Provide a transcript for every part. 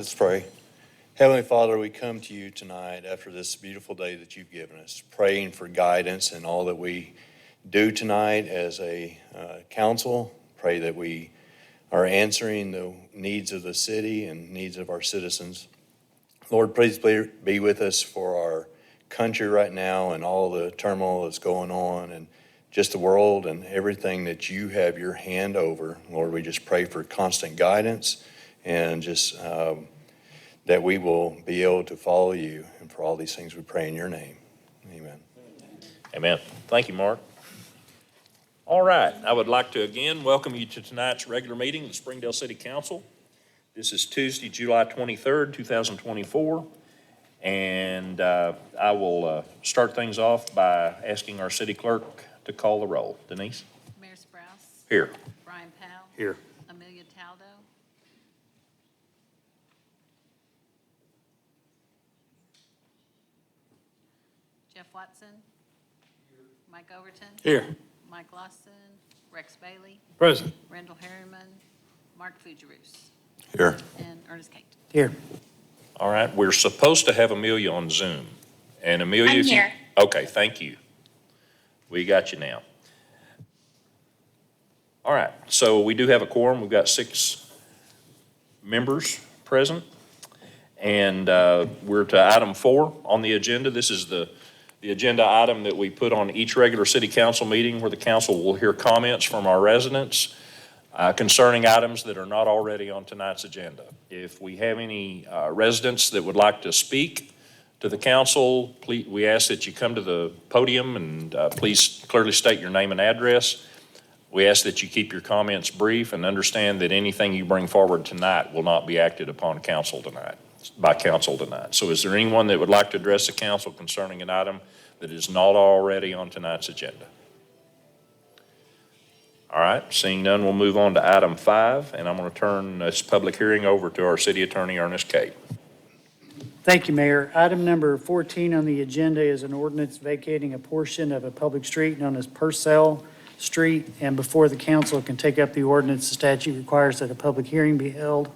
Let's pray. Heavenly Father, we come to you tonight after this beautiful day that you've given us, praying for guidance in all that we do tonight as a council. Pray that we are answering the needs of the city and needs of our citizens. Lord, please be with us for our country right now and all the turmoil that's going on and just the world and everything that you have your hand over. Lord, we just pray for constant guidance and just that we will be able to follow you. And for all these things we pray in your name. Amen. Amen. Thank you, Mark. All right, I would like to again welcome you to tonight's regular meeting of the Springdale City Council. This is Tuesday, July 23rd, 2024. And I will start things off by asking our city clerk to call the roll. Denise? Mayor Sprouse. Here. Brian Powell. Here. Amelia Taldo. Jeff Watson. Mike Overton. Here. Mike Lawson. Rex Bailey. Present. Randall Harriman. Mark Fujarus. Here. And Ernest Kate. Here. All right, we're supposed to have Amelia on Zoom. And Amelia, I'm if you- here. Okay, thank you. We got you now. All right, so we do have a quorum. We've got 6 members present. And we're to item 4 on the agenda. This is the agenda item that we put on each regular city council meeting where the council will hear comments from our residents concerning items that are not already on tonight's agenda. If we have any residents that would like to speak to the council, please, we ask that you come to the podium and please clearly state your name and address. We ask that you keep your comments brief and understand that anything you bring forward tonight will not be acted upon by council tonight. So is there anyone that would like to address the council concerning an item that is not already on tonight's agenda? All right, seeing none, we'll move on to item 5, and I'm going to turn this public hearing over to our city attorney, Ernest Kate. Thank you, Mayor. Item number 14 on the agenda is an ordinance vacating a portion of a public street known as Purcell Street. And before the council can take up the ordinance, the statute requires that a public hearing be held.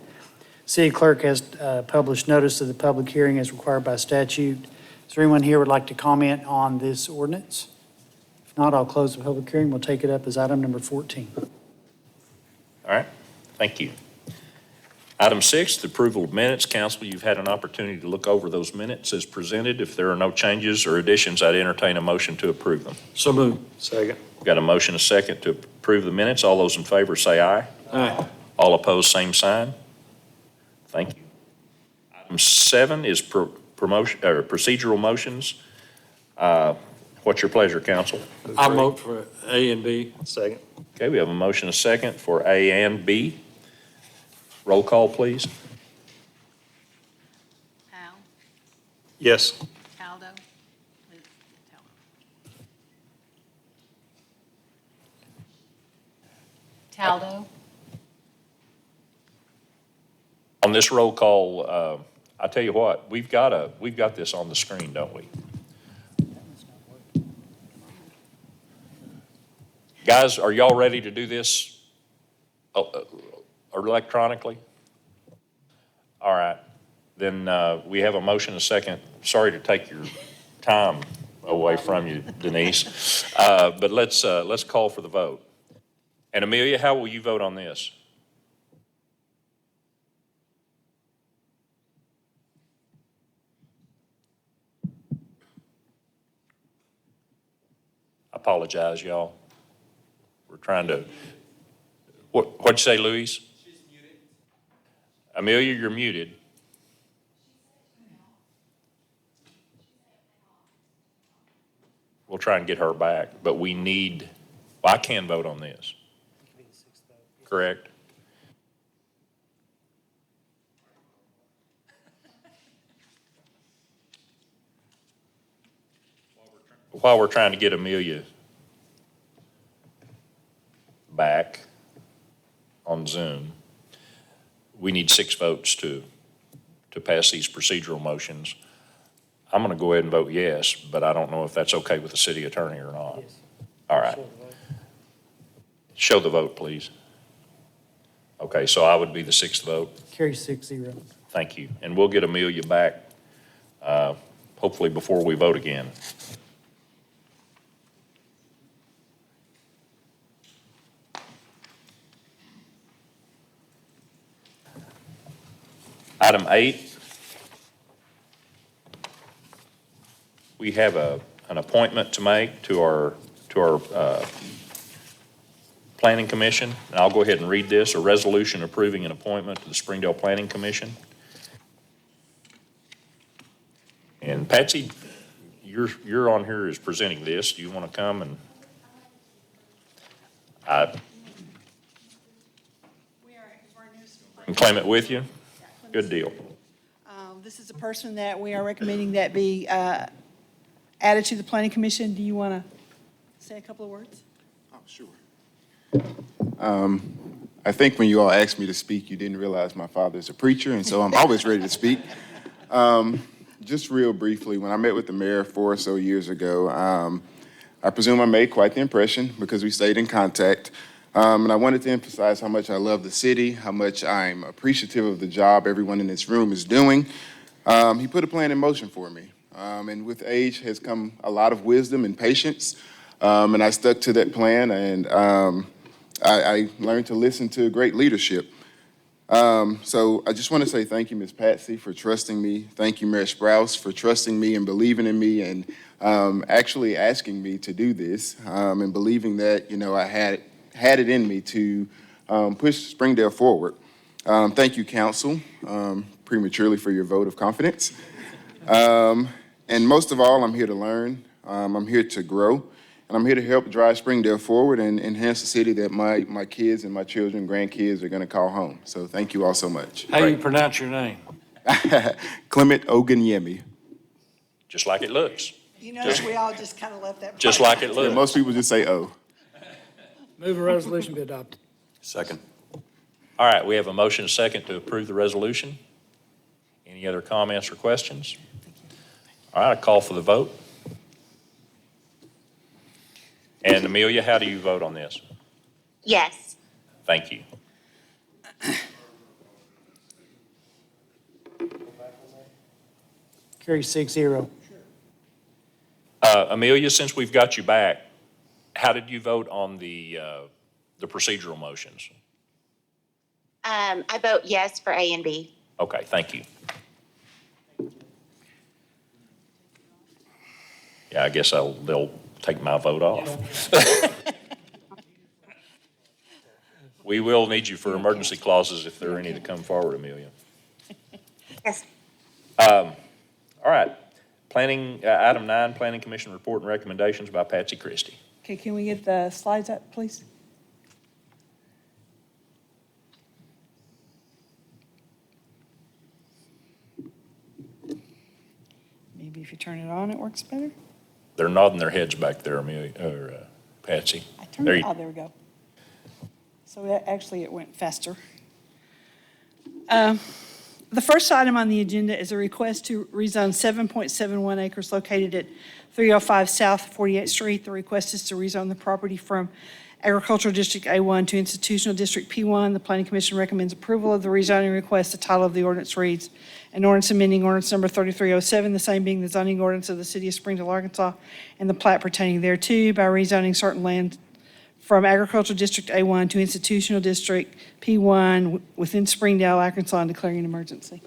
City clerk has published notice of the public hearing as required by statute. Is there anyone here who would like to comment on this ordinance? If not, I'll close the public hearing. We'll take it up as item number 14. All right, thank you. Item 6, the approval of minutes. Council, you've had an opportunity to look over those minutes as presented. If there are no changes or additions, I'd entertain a motion to approve them. So moved. Second. Got a motion, a second to approve the minutes. All those in favor say aye. Aye. All opposed, same sign. Thank you. Item 7 is procedural motions. What's your pleasure, council? I'll vote for A and B. Second. Okay, we have a motion, a second for A and B. Roll call, please. Powell. Yes. Taldo. Taldo. On this roll call, I tell you what, we've got this on the screen, don't we? Guys, are y'all ready to do this electronically? All right, then we have a motion, a second. Sorry to take your time away from you, Denise, but let's call for the vote. And Amelia, how will you vote on this? I apologize, y'all. We're trying to, what'd you say, Louise? She's muted. Amelia, you're muted. We'll try and get her back, but we need, well, I can vote on this. Correct? While we're trying to get Amelia back on Zoom, we need 6 votes to pass these procedural motions. I'm going to go ahead and vote yes, but I don't know if that's okay with the city attorney or not. Yes. All right. Show the vote, please. Okay, so I would be the 6th vote. Carry 6-0. Thank you. And we'll get Amelia back, hopefully before we vote again. Item 8, we have an appointment to make to our Planning Commission. And I'll go ahead and read this, a resolution approving an appointment to the Springdale Planning Commission. And Patsy, you're on here as presenting this. Do you want to come and? And claim it with you? Good deal. This is a person that we are recommending that be added to the planning commission. Do you want to say a couple of words? Oh, sure. I think when you all asked me to speak, you didn't realize my father's a preacher, and so I'm always ready to speak. Just real briefly, when I met with the mayor 4 or so years ago, I presume I made quite the impression because we stayed in contact. And I wanted to emphasize how much I love the city, how much I'm appreciative of the job everyone in this room is doing. He put a plan in motion for me. And with age has come a lot of wisdom and patience. And I stuck to that plan, and I learned to listen to great leadership. So I just want to say thank you, Ms. Patsy, for trusting me. Thank you, Mayor Sprouse, for trusting me and believing in me and actually asking me to do this and believing that, I had it in me to push Springdale forward. Thank you, council, prematurely for your vote of confidence. And most of all, I'm here to learn. I'm here to grow, and I'm here to help drive Springdale forward and enhance the city that my kids and my children, grandkids are going to call home. So thank you all so much. How do you pronounce your name? Clement Oganyemi. Just like it looks. You notice we all just kind of left that. Just like it Yeah, looks. most people just say, oh. Move a resolution be adopted. Second. All right, we have a motion second to approve the resolution. Any other comments or questions? All right, I call for the vote. And Amelia, how do you vote on this? Yes. Thank you. Carry 6-0. Amelia, since we've got you back, how did you vote on the procedural motions? I vote yes for A and B. Okay, thank you. Yeah, I guess they'll take my vote off. We will need you for emergency clauses if there are any that come forward, Amelia. Yes. All right, item 9, Planning Commission report and recommendations by Patsy Christie. Okay, can we get the slides up, please? Maybe if you turn it on, it works better? They're nodding their heads back there, Amelia, or Patsy. I turned There it, you- oh, there we go. So actually, it went faster. The first item on the agenda is a request to rezone 7.71 acres located at 305 South 48th Street. The request is to rezone the property from Agricultural District A1 to Institutional District P1. The Planning Commission recommends approval of the rezoning request. The title of the ordinance reads, an ordinance amending ordinance number 3307, the same being the zoning ordinance of the city of Springdale, Arkansas, and the plat pertaining thereto by rezoning certain land from Agricultural District A1 to Institutional District P1 within Springdale, Arkansas, and declaring an emergency.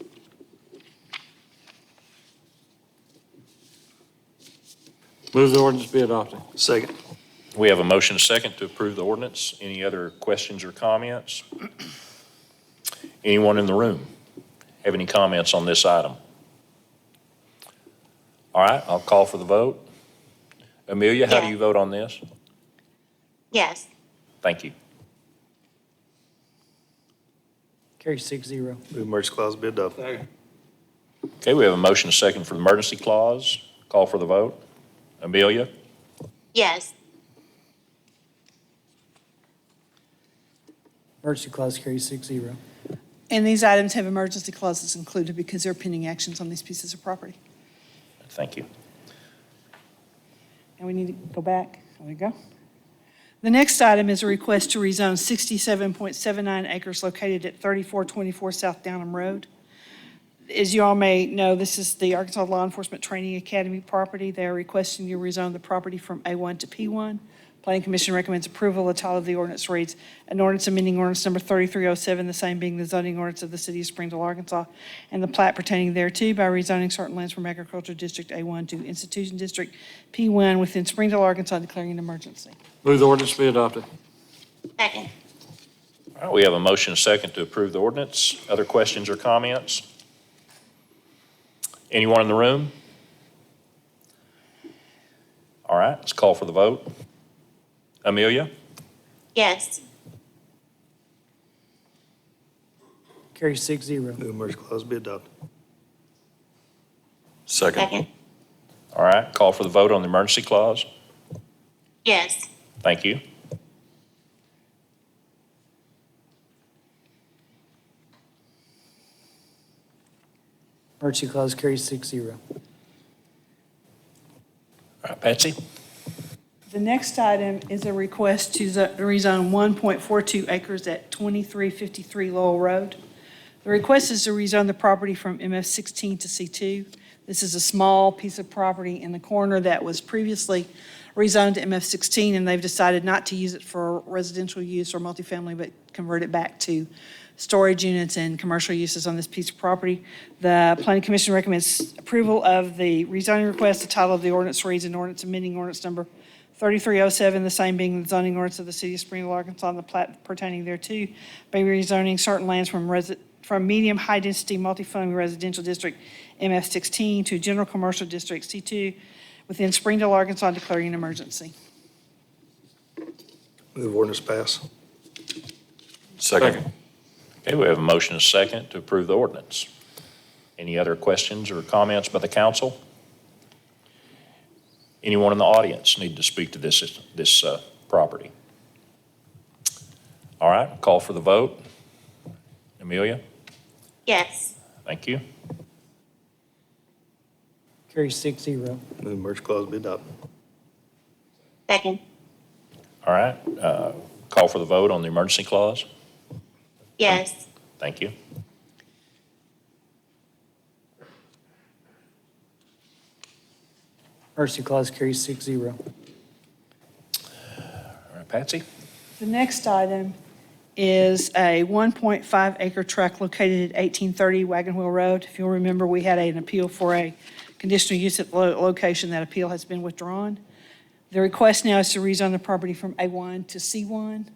Move the ordinance be adopted. Second. We have a motion second to approve the ordinance. Any other questions or comments? Anyone in the room have any comments on this item? All right, I'll call for the vote. Amelia, how do Yeah. you vote on this? Yes. Thank you. Carry 6-0. Move emergency clause be adopted. Okay, we have a motion second for the emergency clause. Call for the vote. Amelia? Yes. Emergency clause carries 6-0. And these items have emergency clauses included because they're pending actions on these pieces of property. Thank you. And we need to go back. There we go. The next item is a request to rezone 67.79 acres located at 3424 South Downham Road. As you all may know, this is the Arkansas Law Enforcement Training Academy property. They are requesting you rezone the property from A1 to P1. Planning Commission recommends approval. The title of the ordinance reads, an ordinance amending ordinance number 3307, the same being the zoning ordinance of the city of Springdale, Arkansas, and the plat pertaining thereto by rezoning certain lands from Agricultural District A1 to Institution District P1 within Springdale, Arkansas, declaring an emergency. Move the ordinance be adopted. Second. All right, we have a motion and a second to approve the ordinance. Other questions or comments? Anyone in the room? All right, let's call for the vote. Amelia? Yes. Carries 6-0. Move emergency clause be adopted. Second. All right, call for the vote on the emergency clause. Yes. Thank you. Emergency clause carries 6-0. All right, Patsy? The next item is a request to rezone 1.42 acres at 2353 Lowell Road. The request is to rezone the property from MF16 to C2. This is a small piece of property in the corner that was previously rezoned to MF16, and they've decided not to use it for residential use or multifamily, but convert it back to storage units and commercial uses on this piece of property. The Planning Commission recommends approval of the rezoning request. The title of the ordinance reads, an ordinance amending ordinance number 3307, the same being the zoning ordinance of the city of Springdale, Arkansas, and the plat pertaining thereto, by rezoning certain lands from medium high-density multifamily residential district MF16 to general commercial district C2 within Springdale, Arkansas, declaring an emergency. Move ordinance pass. Second. Okay, we have a motion and a second to approve the ordinance. Any other questions or comments by the council? Anyone in the audience need to speak to this property? All right, call for the vote. Amelia? Yes. Thank you. Carries 6-0. Move emergency clause be adopted. Second. All right, call for the vote on the emergency clause. Yes. Thank you. Emergency clause carries 6-0. All right, Patsy? The next item is a 1.5 acre tract located at 1830 Wagon Wheel Road. If you'll remember, we had an appeal for a conditional use at the location. That appeal has been withdrawn. The request now is to rezone the property from A1 to C1.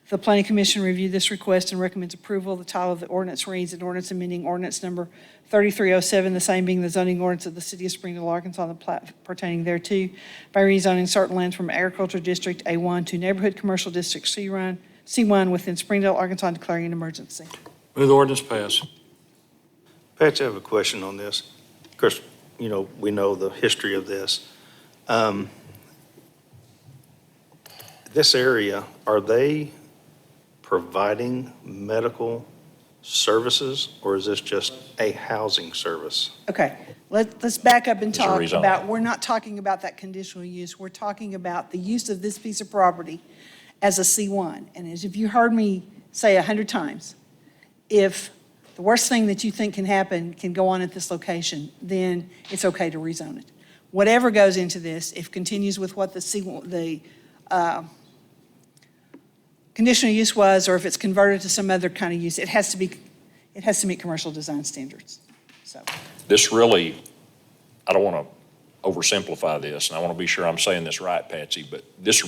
The Planning Commission reviewed this request and recommends approval. The title of the ordinance reads, an ordinance amending ordinance number 3307, the same being the zoning ordinance of the city of Springdale, Arkansas, and the plat pertaining thereto, by rezoning certain lands from Agricultural District A1 to Neighborhood Commercial District C1 within Springdale, Arkansas, and declaring an emergency. Move the ordinance pass. Patsy, I have a question on this. Of course, we know the history of this. This area, are they providing medical services, or is this just a housing service? Okay, let's back up and These are talk rezoning. about, we're not talking about that conditional use. We're talking about the use of this piece of property as a C1. And as if you heard me say 100 times, if the worst thing that you think can happen can go on at this location, then it's okay to rezone it. Whatever goes into this, if continues with what the conditional use was, or if it's converted to some other kind of use, it has to meet commercial design standards. So, This really, I don't want to oversimplify this, and I want to be sure I'm saying this right, Patsy, but this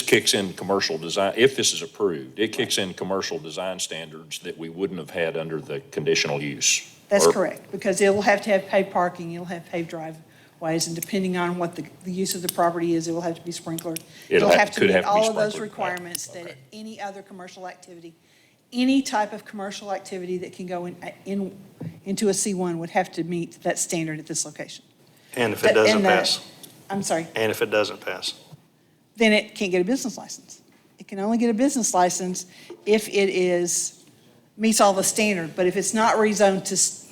kicks in commercial design, if this is approved, it kicks in commercial design standards that we wouldn't have had under the conditional use. that's Or- correct, because it will have to have paved parking, it'll have paved driveways, and depending on what the use of the property is, it will have to be sprinklered. Could have to be meet all of those sprinkled. requirements that Okay. any other commercial activity, any type of commercial activity that can go into a C1 would have to meet that standard at this location. And if it doesn't And pass? I'm sorry, And if it doesn't pass? then it can't get a business license. It can only get a business license if it meets all the standard, but if it's not rezoned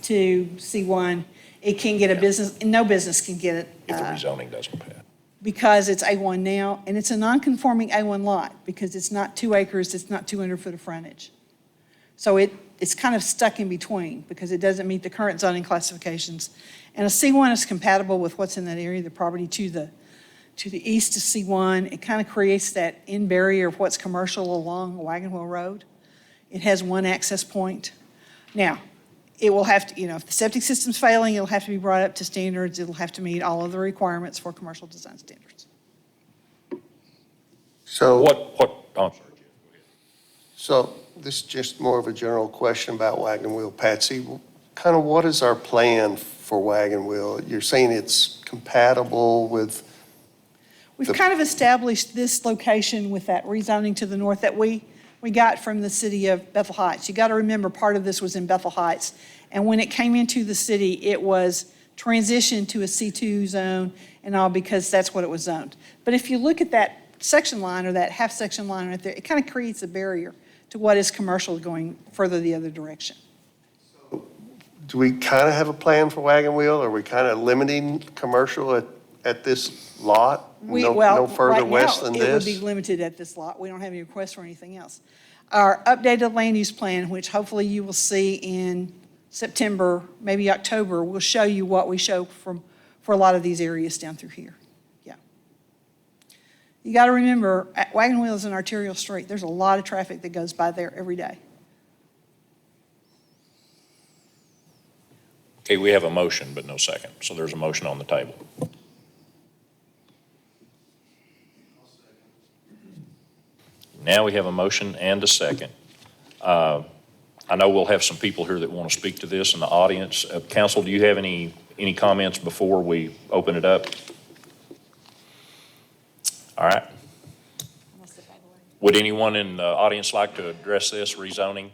to C1, it can get a business, and no business can get it. If the rezoning doesn't pass. Because it's A1 now, and it's a non-conforming A1 lot, because it's not 2 acres, it's not 200 foot of frontage. So it's kind of stuck in between because it doesn't meet the current zoning classifications. And a C1 is compatible with what's in that area, the property to the east of C1. It kind of creates that in barrier of what's commercial along Wagon Wheel Road. It has one access point. Now, it will have to, if the septic system's failing, it'll have to be brought up to standards. It'll have to meet all of the requirements for commercial design standards. So, Oh, so this is just more of a general question about Wagon Wheel. Patsy, kind of what is our plan for Wagon Wheel? You're saying it's compatible with, We've kind of established this location with that rezoning to the north that we got from the city of Bethel Heights. You got to remember, part of this was in Bethel Heights. And when it came into the city, it was transitioned to a C2 zone and all because that's what it was zoned. But if you look at that section line or that half section line right there, it kind of creates a barrier to what is commercial going further the other direction. do we kind of have a plan for Wagon Wheel? Are we kind of limiting commercial at this lot? No further west than Right now, it would this? be limited at this lot. We don't have any requests for anything else. Our updated land use plan, which hopefully you will see in September, maybe October, will show you what we show for a lot of these areas down through here. Yeah. You got to remember, Wagon Wheel is an arterial street. There's a lot of traffic that goes by there every day. Okay, we have a motion, but no second. So there's a motion on the table. Now we have a motion and a second. I know we'll have some people here that want to speak to this in the audience. Council, do you have any comments before we open it up? All right. Would anyone in the audience like to address this rezoning?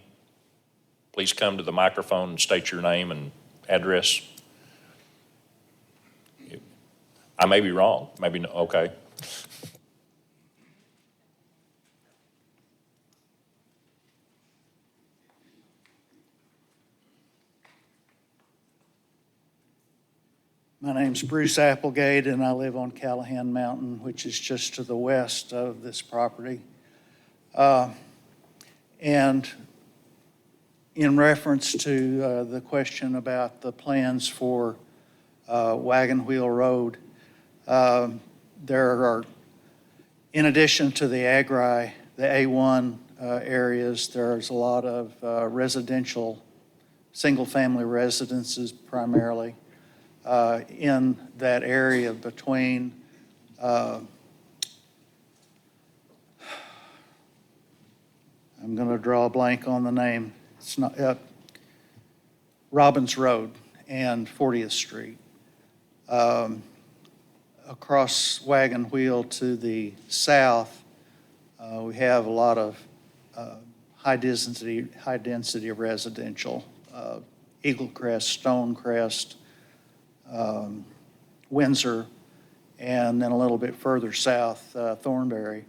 Please come to the microphone and state your name and address. I may be wrong, maybe, no. Okay. My name's Bruce Applegate, and I live on Callahan Mountain, which is just to the west of this property. And in reference to the question about the plans for Wagon Wheel Road, there are, in addition to the Agri, the A1 areas, there's a lot of residential, single-family residences primarily in that area between I'm going to draw a blank on the name. It's not Robbins Road and 40th Street. Across Wagon Wheel to the south, we have a lot of high density residential, Eagle Crest, Stonecrest, Windsor, and then a little bit further south, Thornberry.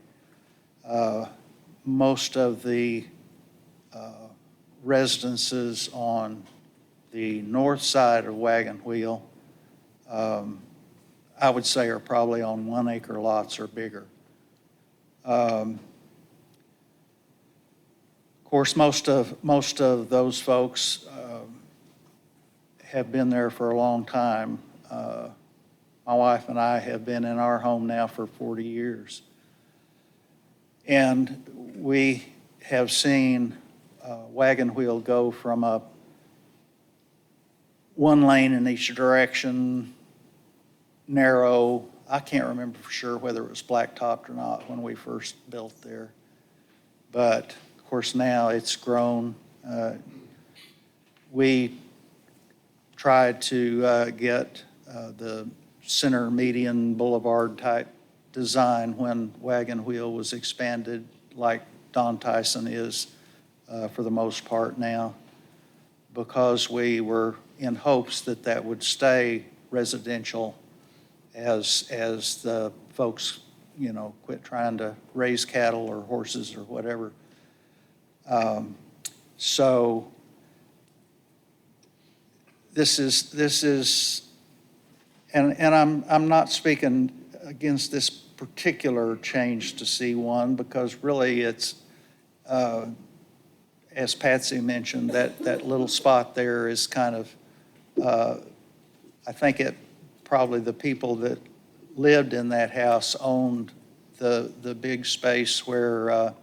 Most of the residences on the north side of Wagon Wheel, I would say are probably on 1 acre lots or bigger. Of course, most of those folks have been there for a long time. My wife and I have been in our home now for 40 years. And we have seen Wagon Wheel go from a one lane in each direction, narrow. I can't remember for sure whether it was blacktopped or not when we first built there. But of course now it's grown. We tried to get the center median boulevard type design when Wagon Wheel was expanded like Don Tyson is for the most part now, because we were in hopes that that would stay residential as the folks, quit trying to raise cattle or horses or whatever. So this is, and I'm not speaking against this particular change to C1 because really it's, as Patsy mentioned, that little spot there is kind of, I think probably the people that lived in that house owned the big space where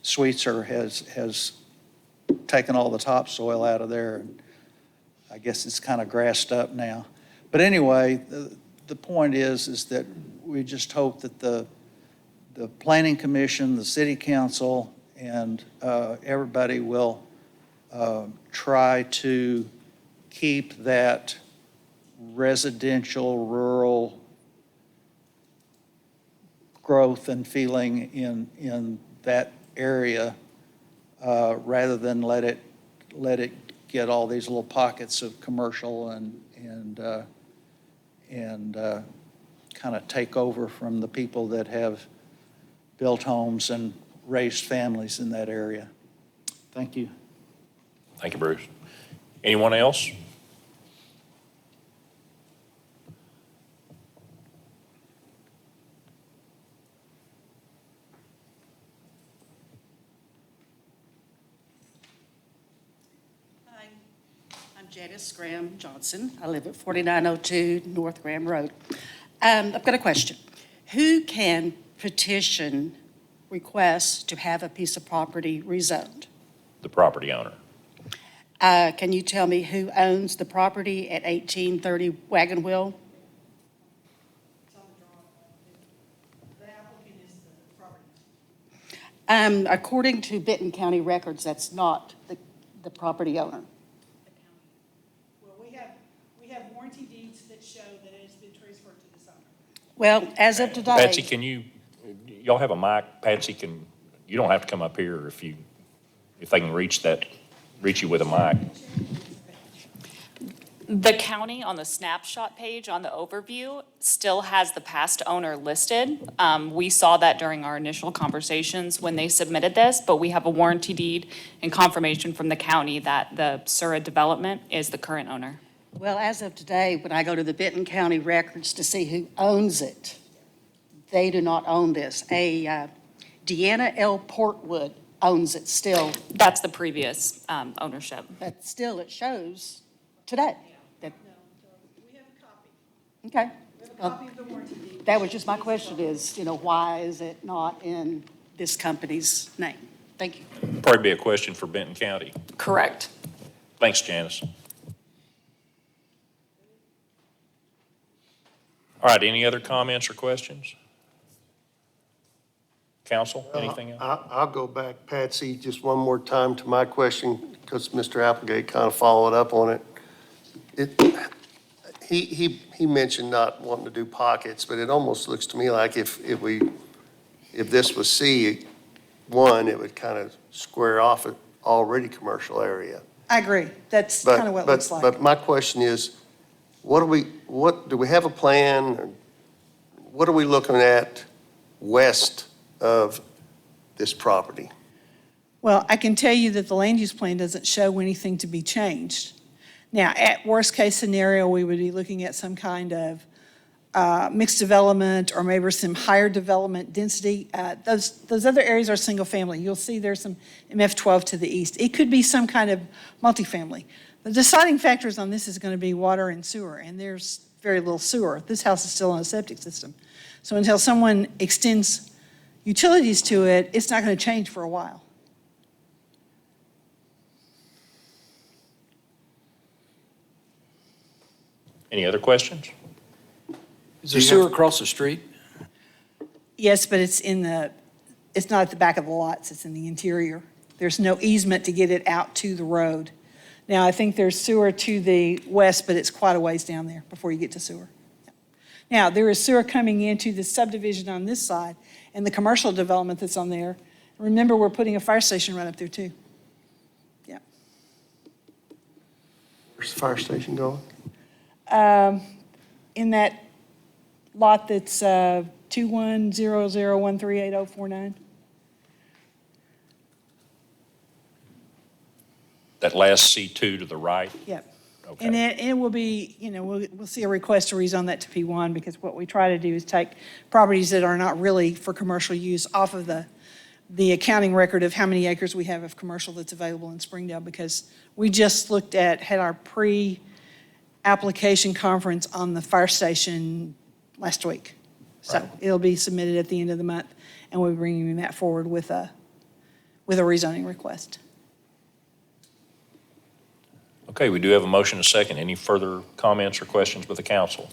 Sweetser has taken all the topsoil out of there. I guess it's kind of grassed up now. But anyway, the point is that we just hope that the planning commission, the city council, and everybody will try to keep that residential, rural growth and feeling in that area, rather than let it get all these little pockets of commercial and kind of take over from the people that have built homes and raised families in that area. Thank you. Thank you, Bruce. Anyone else? Hi, I'm Janice Graham Johnson. I live at 4902 North Graham Road. I've got a question. Who can petition requests to have a piece of property rezoned? The property owner. Can you tell me who owns the property at 1830 Wagon Wheel? According to Benton County records, that's not the property owner. Well, we have warranty deeds that show that it has been transferred to this owner. Well, as of today. Patsy, y'all have a mic? Patsy, you don't have to come up here if they can reach you with a mic. The county on the snapshot page on the overview still has the past owner listed. We saw that during our initial conversations when they submitted this, but we have a warranty deed and confirmation from the county that the Sura Development is the current owner. Well, as of today, when I go to the Benton County records to see who owns it, they do not own this. Deanna L. Portwood owns it still, That's the previous ownership. but still it shows today. that- We have a copy. Okay. We have a copy of the warranty deed. That was just my question is, why is it not in this company's name? Thank you. Probably be a question for Benton County. Correct. Thanks, Janice. All right, any other comments or questions? Council, anything else? I'll go back, Patsy, just one more time to my question, because Mr. Applegate kind of followed up on it. He mentioned not wanting to do pockets, but it almost looks to me like if this was C1, it would kind of square off an already commercial area. I agree. That's kind of what it looks like. But my question is, do we have a plan? What are we looking at west of this property? Well, I can tell you that the land use plan doesn't show anything to be changed. Now, at worst-case scenario, we would be looking at some kind of mixed development or maybe some higher development density. Those other areas are single-family. You'll see there's some MF12 to the east. It could be some kind of multifamily. The deciding factors on this is going to be water and sewer, and there's very little sewer. This house is still on a septic system. So until someone extends utilities to it, it's not going to change for a while. Any other questions? Is there sewer across the street? Yes, but it's not at the back of the lots, it's in the interior. There's no easement to get it out to the road. Now, I think there's sewer to the west, but it's quite a ways down there before you get to sewer. Now, there is sewer coming into the subdivision on this side and the commercial development that's on there. Remember, we're putting a fire station right up there too. Yeah. Where's the fire station going? In that lot that's 2100138049. That last C2 to the right? Yep. Okay. And it will be, we'll see a request to rezone that to P1, because what we try to do is take properties that are not really for commercial use off of the the accounting record of how many acres we have of commercial that's available in Springdale, because we just had our pre-application conference on the fire station last week. So it'll be submitted at the end of the month, and we'll be bringing that forward with a rezoning request. Okay, we do have a motion and a second. Any further comments or questions with the council?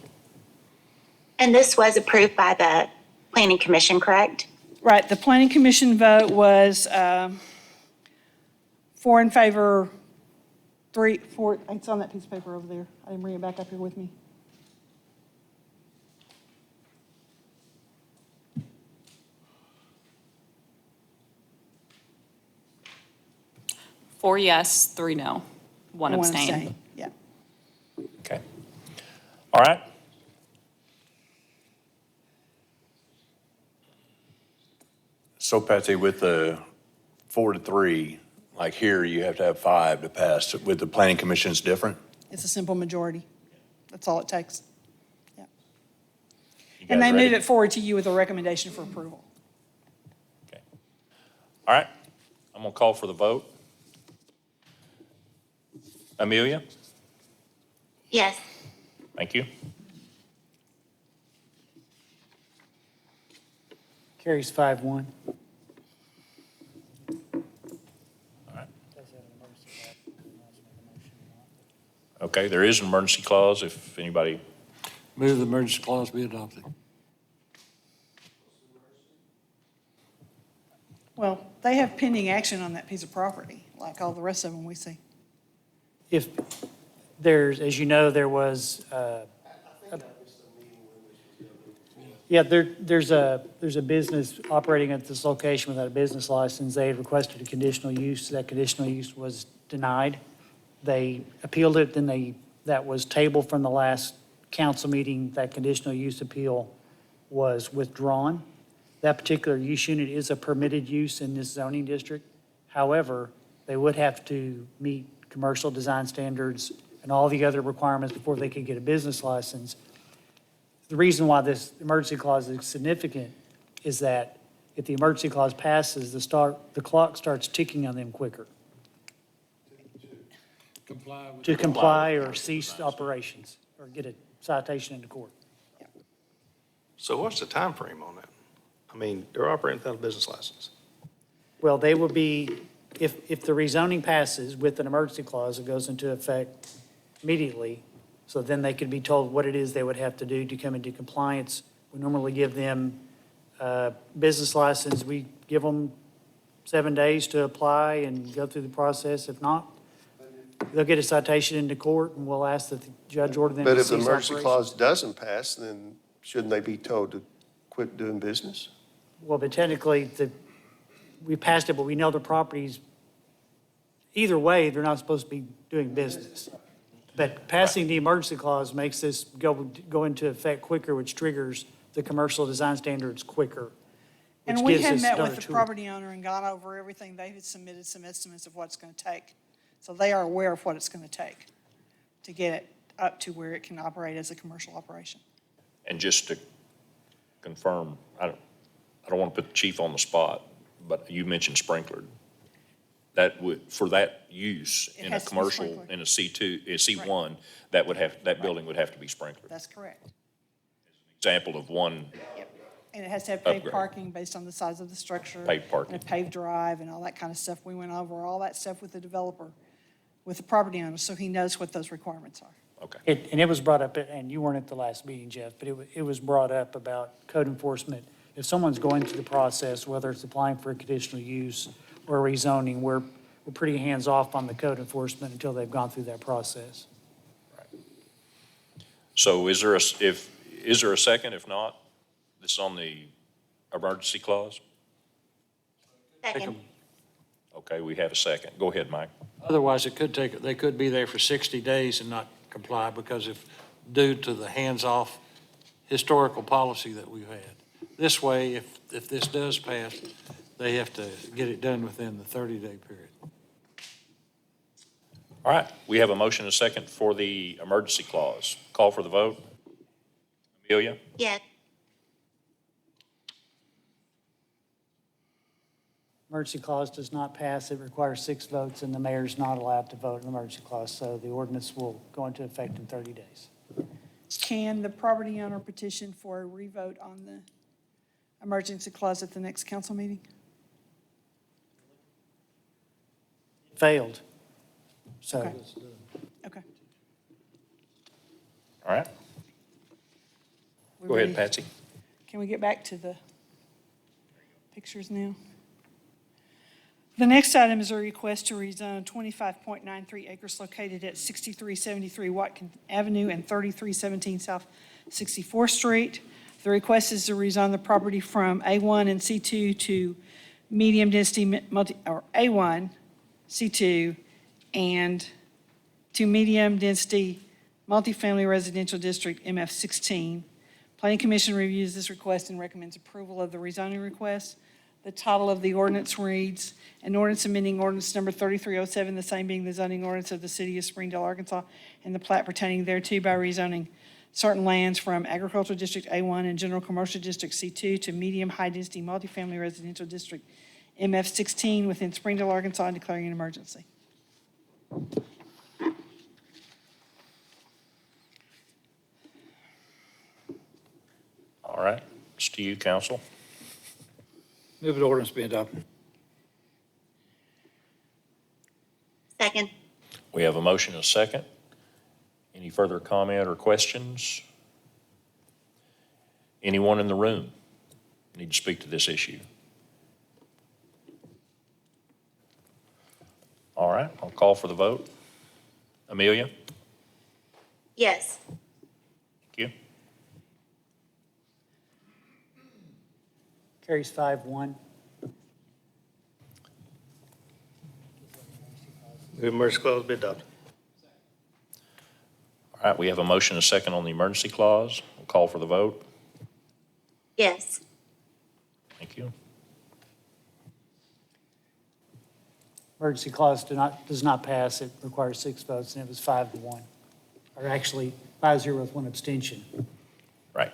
And this was approved by the Planning Commission, correct? Right, the planning commission vote was 4 in favor, 4, it's on that piece of paper over there. I didn't bring it back up here with me. Four yes, three no, one And abstain. Yeah. Okay. All right. So Patsy, with the 4-3, like here, you have to have 5 to pass. With the planning commission, it's different? It's a simple majority. That's all it takes. Yeah. You And guys they move ready? it forward to you with a recommendation for approval. Okay. All right, I'm gonna call for the vote. Amelia? Yes. Thank you. Carries 5-1. Okay, there is an emergency clause if anybody, Move the emergency clause be adopted. Well, they have pending action on that piece of property, like all the rest of them we see. If there's, as you know, there was, yeah, there's a business operating at this location without a business license. They had requested a conditional use. That conditional use was denied. They appealed it, then that was tabled from the last council meeting. That conditional use appeal was withdrawn. That particular use unit is a permitted use in this zoning district. However, they would have to meet commercial design standards and all the other requirements before they could get a business license. The reason why this emergency clause is significant is that if the emergency clause passes, the clock starts ticking on them quicker to comply or cease operations or get a citation into court. So what's the time frame on that? I mean, they're operating without a business license. Well, they will be, if the rezoning passes with an emergency clause, it goes into effect immediately. So then they could be told what it is they would have to do to come into compliance. We normally give them a business license. We give them 7 days to apply and go through the process. If not, they'll get a citation into court and we'll ask that the judge order them But to if the cease emergency operations. clause doesn't pass, then shouldn't they be told to quit doing business? Well, but technically, we passed it, but we know the properties, either way, they're not supposed to be doing business. But passing the emergency clause makes this go into effect quicker, which triggers the commercial design standards quicker. And which we gives had us met another with the tool. property owner and gone over everything. They had submitted some estimates of what it's going to take. So they are aware of what it's going to take to get it up to where it can operate as a commercial operation. and just to confirm, I don't want to put the chief on the spot, but you mentioned sprinklered. That would, for that use It in a has to be commercial, sprinklered. in a C2, a C1, that would have, that building would have to be sprinklered. That's correct. Example of one Yep. And it has to have paved Upgrade. parking based on the size of the structure. Paved parking. And a paved drive and all that kind of stuff. We went over all that stuff with the developer, with the property owner, so he knows what those requirements are. Okay. And it was brought up, and you weren't at the last meeting, Jeff, but it was brought up about code enforcement. If someone's going through the process, whether it's applying for a conditional use or rezoning, we're pretty hands-off on the code enforcement until they've gone through that process. So is there a second? If not, this is on the emergency clause? Second. Okay, we have a second. Go ahead, Mike. Otherwise, they could be there for 60 days and not comply because due to the hands-off historical policy that we've had. This way, if this does pass, they have to get it done within the 30-day period. All right, we have a motion and a second for the emergency clause. Call for the vote. Amelia? Yes. Emergency clause does not pass. It requires 6 votes, and the mayor's not allowed to vote on the emergency clause. So the ordinance will go into effect in 30 days. Can the property owner petition for a revote on the emergency clause at the next council meeting? Failed. So Okay. Okay. All right, We go ahead, ready? Patsy. Can we get back to the pictures now? The next item is a request to rezone 25.93 acres located at 6373 Watkins Avenue and 3317 South 64th Street. The request is to rezone the property from A1 and C2 to medium density or A1, C2, and to medium density multifamily residential district, MF16. Planning Commission reviews this request and recommends approval of the rezoning request. The title of the ordinance reads, an ordinance amending ordinance number 3307, the same being the zoning ordinance of the city of Springdale, Arkansas, and the plat pertaining thereto by rezoning certain lands from agricultural district A1 and general commercial district C2 to medium high-density multifamily residential district MF16 within Springdale, Arkansas, and declaring an emergency. All right, it's to you, council. Move the ordinance be adopted. Second. We have a motion and a second. Any further comment or questions? Anyone in the room need to speak to this issue? All right, I'll call for the vote. Amelia? Yes. Thank you. carries 5-1. Move emergency clause be adopted. All right, we have a motion and a second on the emergency clause. We'll call for the vote. Yes. Thank you. Emergency clause does not pass. It requires 6 votes, and it was 5-1. Or actually, 5-0 with 1 abstention. Right.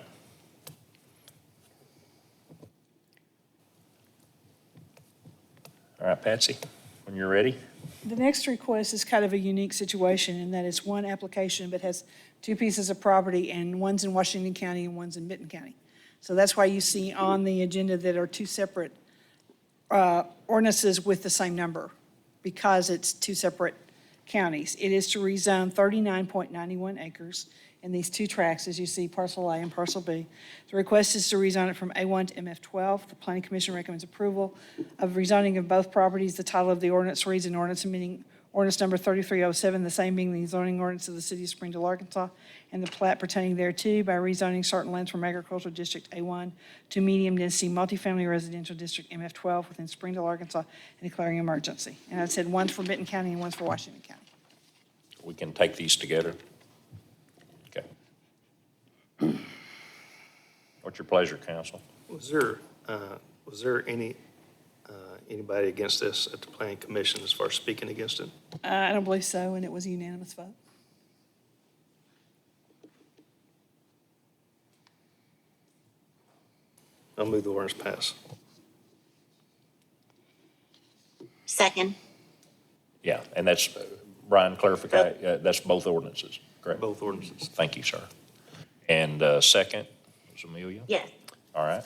All right, Patsy, when you're ready. The next request is kind of a unique situation in that it's one application but has 2 pieces of property, and one's in Washington County and one's in Benton County. So that's why you see on the agenda that are 2 separate ordinances with the same number, because it's 2 separate counties. It is to rezone 39.91 acres in these 2 tracts, as you see, parcel A and parcel B. The request is to rezone it from A1 to MF12. The Planning Commission recommends approval of rezoning of both properties. The title of the ordinance reads an ordinance amending ordinance number 3307, the same being the zoning ordinance of the city of Springdale, Arkansas, and the plat pertaining thereto by rezoning certain lands from agricultural district A1 to medium-density multifamily residential district MF12 within Springdale, Arkansas, and declaring emergency. And I said one's for Benton County and one's for Washington County. We can take these together. Okay. What's your pleasure, council? Was there anybody against this at the planning commission as far as speaking against it? I don't believe so, and it was a unanimous vote. I'll move the ordinance pass. Second. Yeah, and that's, Brian, clarify, that's both ordinances, correct? Both ordinances. Thank you, sir. And second was Amelia? Yes. All right.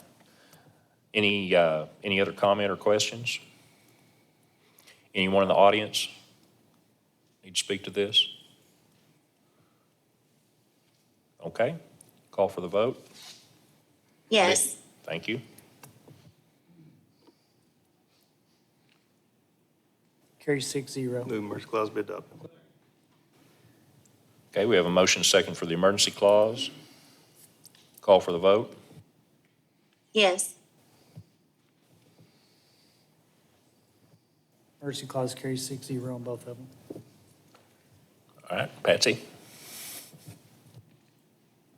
Any other comment or questions? Anyone in the audience need to speak to this? Okay, call for the vote. Yes. Thank you. Carries 6-0. Move emergency clause be adopted. Okay, we have a motion second for the emergency clause. Call for the vote. Yes. Emergency clause carries 6-0 on both of them. All right, Patsy?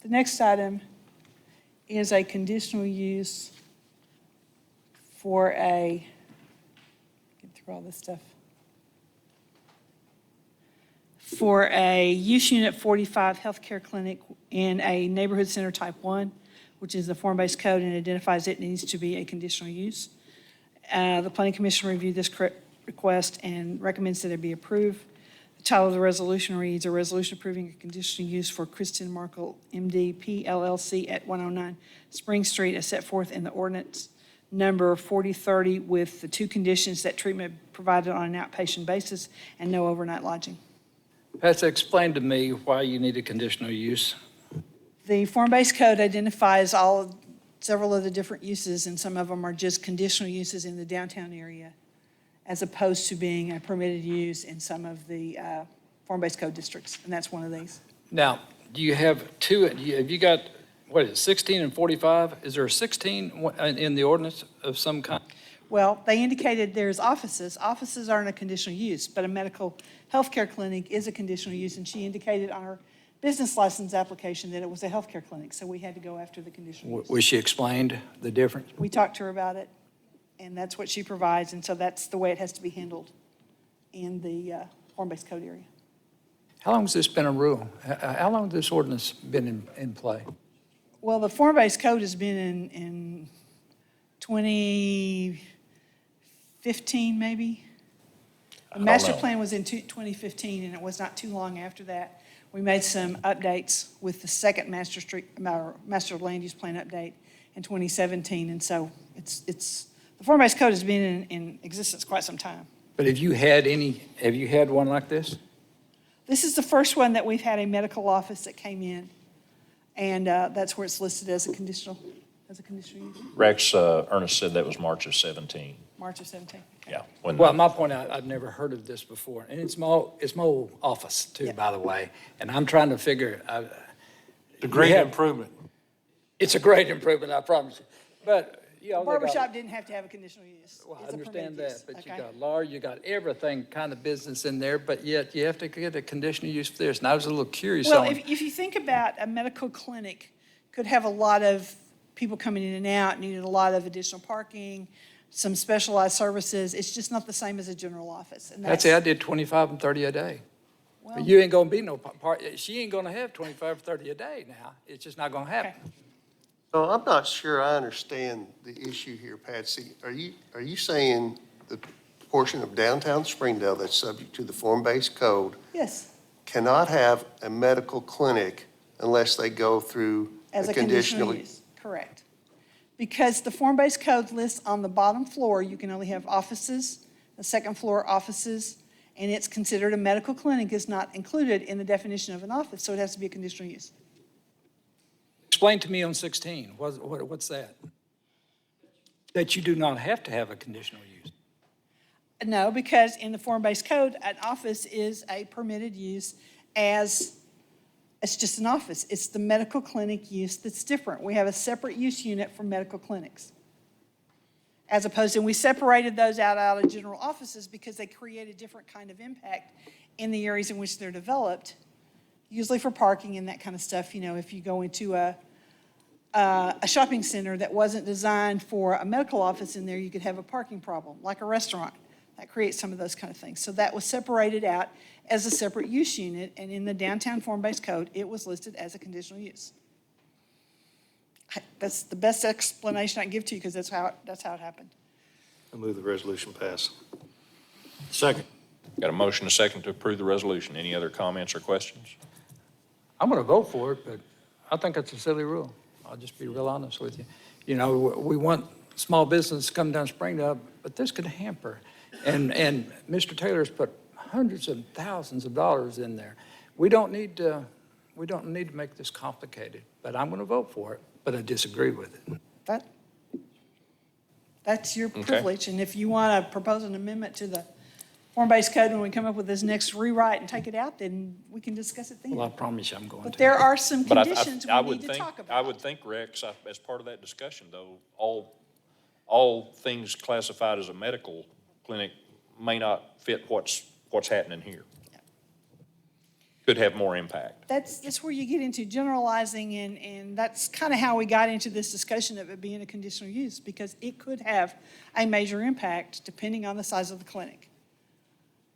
The next item is a conditional use for a, get through all this stuff, for a use unit 45 healthcare clinic in a neighborhood center type 1, which is the form-based code and identifies it needs to be a conditional use. The Planning Commission reviewed this request and recommends that it be approved. The title of the resolution reads, "A resolution approving a conditional use for Kristen Markle, MD, PLLC at 109 Spring Street as set forth in the ordinance number 4030 with the two conditions that treatment provided on an outpatient basis and no overnight lodging." Patsy, explain to me why you need a conditional use. The form-based code identifies several of the different uses, and some of them are just conditional uses in the downtown area, as opposed to being a permitted use in some of the form-based code districts, and that's one of these. Now, do you have have you got, what is it, 16 and 45? Is there a 16 in the ordinance of some kind? Well, they indicated there's offices. Offices aren't a conditional use, but a medical healthcare clinic is a conditional use, and she indicated on her business license application that it was a healthcare clinic, so we had to go after the conditional use. Was she explained the difference? We talked to her about it, and that's what she provides, and so that's the way it has to be handled in the form-based code area. How long has this been a rule? How long has this ordinance been in play? Well, the form-based code has been in 2015, maybe? The master plan was in 2015, and it was not too long after that. We made some updates with the second master land use plan update in 2017, and so the form-based code has been in existence quite some time. But have you had one like this? This is the first one that we've had a medical office that came in, and that's where it's listed as a conditional use, Rex, Ernest said that was March of 17. March of 17. Yeah. Well, my point, I've never heard of this before, and it's my old office too, by the way, and I'm trying to figure. The great improvement. It's a great improvement, I promise you. But, you know. Barbershop didn't have to have a conditional use. Well, I It's a understand permitted use, that, but you okay? got lawyer, you got everything kind of business in there, but yet you have to get a conditional use for this, and I was a little curious Well, on. if you think about a medical clinic, could have a lot of people coming in and out, needed a lot of additional parking, some specialized services. It's just not the same as a general office. And That's it, I did 25 and 30 a day. well, But you ain't gonna be no part, she ain't gonna have 25 or 30 a day now. It's just not gonna happen. Okay. So I'm not sure I understand the issue here, Patsy. Are you saying the portion of downtown Springdale that's subject to the form-based code Yes, cannot have a medical clinic unless they go through as a a conditional use, correct. Because the form-based code lists on the bottom floor, you can only have offices, the second floor offices, and it's considered a medical clinic is not included in the definition of an office, so it has to be a conditional use. Explain to me on 16, what's that? That you do not have to have a conditional use. No, because in the form-based code, an office is a permitted use it's just an office. It's the medical clinic use that's different. We have a separate use unit for medical clinics. As opposed to, we separated those out of general offices because they create a different kind of impact in the areas in which they're developed, usually for parking and that kind of stuff. You know, if you go into a shopping center that wasn't designed for a medical office in there, you could have a parking problem, like a restaurant. That creates some of those kind of things. So that was separated out as a separate use unit, and in the downtown form-based code, it was listed as a conditional use. That's the best explanation I can give to you, because that's how it happened. I move the resolution pass. Second. Got a motion, a second to approve the resolution. Any other comments or questions? I'm gonna vote for it, but I think it's a silly rule. I'll just be real honest with you. You know, we want small business to come down Springdale, but this could hamper. And Mr. Taylor's put hundreds of thousands of dollars in there. We don't need to make this complicated, but I'm gonna vote for it, but I disagree with it. That's your privilege, and if you want to propose an amendment to the form-based code when we come up with this next rewrite and take it out, then we can discuss it then. Well, I promise you I'm going to. But there are some But conditions I we would need to think, talk I about. would think, Rex, as part of that discussion, though, all things classified as a medical clinic may not fit what's happening here. Could have more impact. That's where you get into generalizing, and that's kind of how we got into this discussion of it being a conditional use, because it could have a major impact depending on the size of the clinic.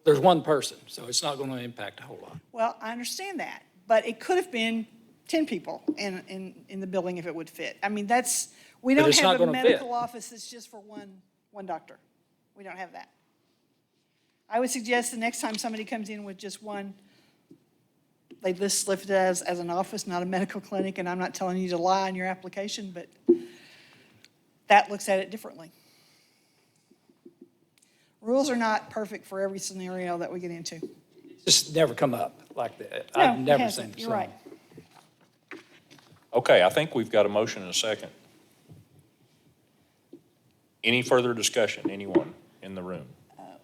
There's one person, so it's not gonna impact a whole lot. Well, I understand that, but it could have been 10 people in the building if it would fit. I mean, we But don't it's not have a gonna fit. medical office that's just for one one doctor. We don't have that. I would suggest the next time somebody comes in with just one, they list it as an office, not a medical clinic, and I'm not telling you to lie on your application, but that looks at it differently. Rules are not perfect for every scenario that we get into. Just never come up like that. No, I've it never hasn't. seen it. You're so. right. Okay, I think we've got a motion and a second. Any further discussion, anyone in the room?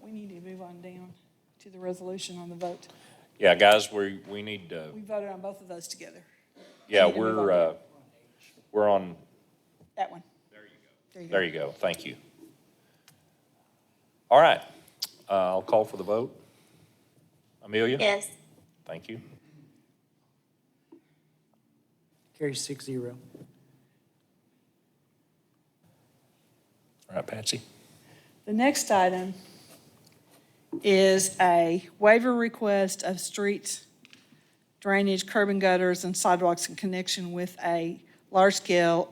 We need to move on down to the resolution on the vote. Yeah, guys, we need to, We voted on both of those together. yeah, need to move on. we're on, That one. there you go, thank you. All right, I'll call for the vote. Amelia? Yes. Thank you. Carries 6-0. All right, Patsy? The next item is a waiver request of streets, drainage, curb and gutters, and sidewalks in connection with a large scale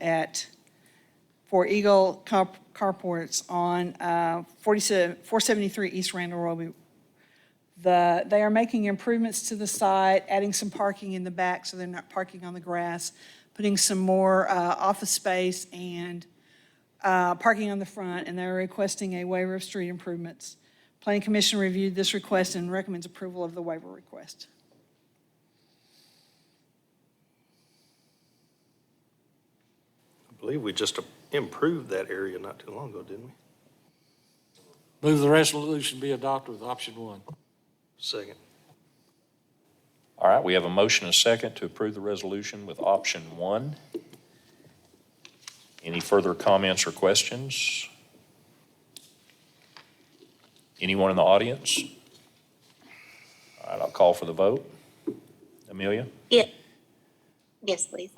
for Eagle Carports on 473 East Randall Road. They are making improvements to the site, adding some parking in the back so they're not parking on the grass, putting some more office space and parking on the front, and they're requesting a waiver of street improvements. Planning Commission reviewed this request and recommends approval of the waiver request. I believe we just improved that area not too long ago, didn't we? Move the resolution be adopted with option one. Second. All right, we have a motion and a second to approve the resolution with option one. Any further comments or questions? Anyone in the audience? All right, I'll call for the vote. Amelia? Yeah. Yes, please.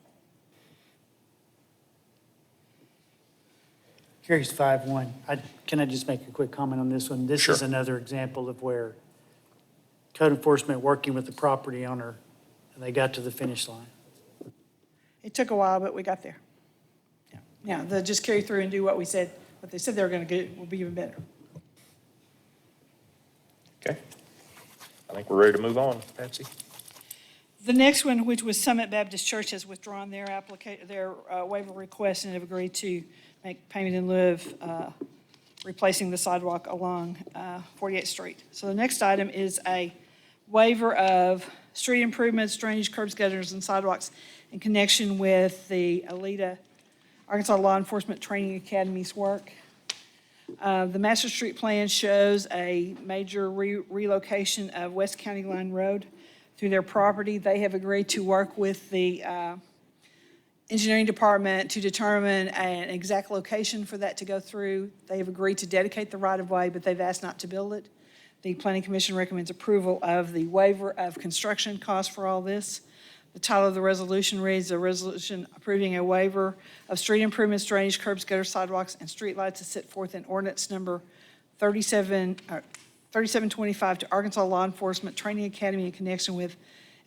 Carries 5-1. Can I just make a quick comment on this one? This Sure. is another example of where code enforcement working with the property owner, and they got to the finish line. It took a while, but we got there. Yeah, they'll just carry through and do what they said they were going to do, will be even better. Okay. I think we're ready to move on. Patsy? The next one, which was Summit Baptist Church, has withdrawn their waiver request and have agreed to make payment in lieu of replacing the sidewalk along 48th Street. So the next item is a waiver of street improvements, drainage, curbs, gutters, and sidewalks in connection with the Alita Arkansas Law Enforcement Training Academy's work. The master street plan shows a major relocation of West County Line Road through their property. They have agreed to work with the engineering department to determine an exact location for that to go through. They have agreed to dedicate the right-of-way, but they've asked not to build it. The Planning Commission recommends approval of the waiver of construction costs for all this. The title of the resolution reads, "A resolution approving a waiver of street improvements, drainage, curbs, gutter, sidewalks, and streetlights as set forth in ordinance number 3725 to Arkansas Law Enforcement Training Academy in connection with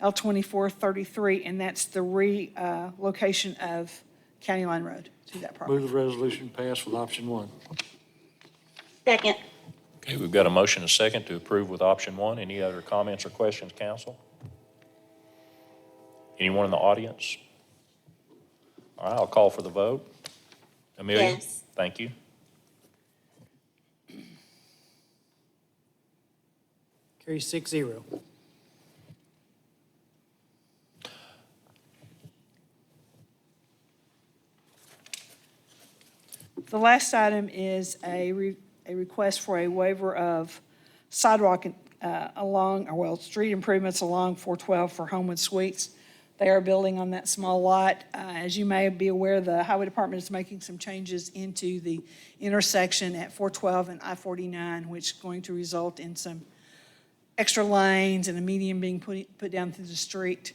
L2433," and that's the relocation of County Line Road to that property. Move the resolution pass with option one. Second. Okay, we've got a motion and a second to approve with option one. Any other comments or questions, council? Anyone in the audience? All right, I'll call for the vote. Amelia? Yes. Thank you. Carries 6-0. The last item is a request for a waiver of sidewalk street improvements along 412 for Homewood Suites. They are building on that small lot. As you may be aware, the Highway Department is making some changes into the intersection at 412 and I-49, which is going to result in some extra lanes and a median being put down through the street.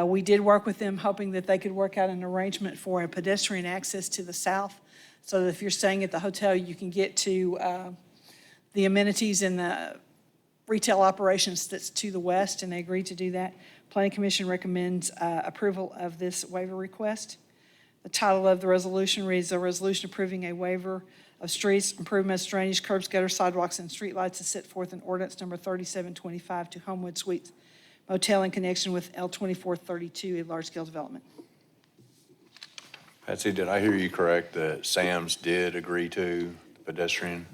We did work with them, hoping that they could work out an arrangement for a pedestrian access to the south, so that if you're staying at the hotel, you can get to the amenities and the retail operations that's to the west, and they agreed to do that. Planning Commission recommends approval of this waiver request. The title of the resolution reads, "A resolution approving a waiver of streets, improvements, drainage, curbs, gutter, sidewalks, and streetlights as set forth in ordinance number 3725 to Homewood Suites Motel in connection with L 2432, a large-scale development. Patsy, did I hear you correct that Sam's did agree to the pedestrian?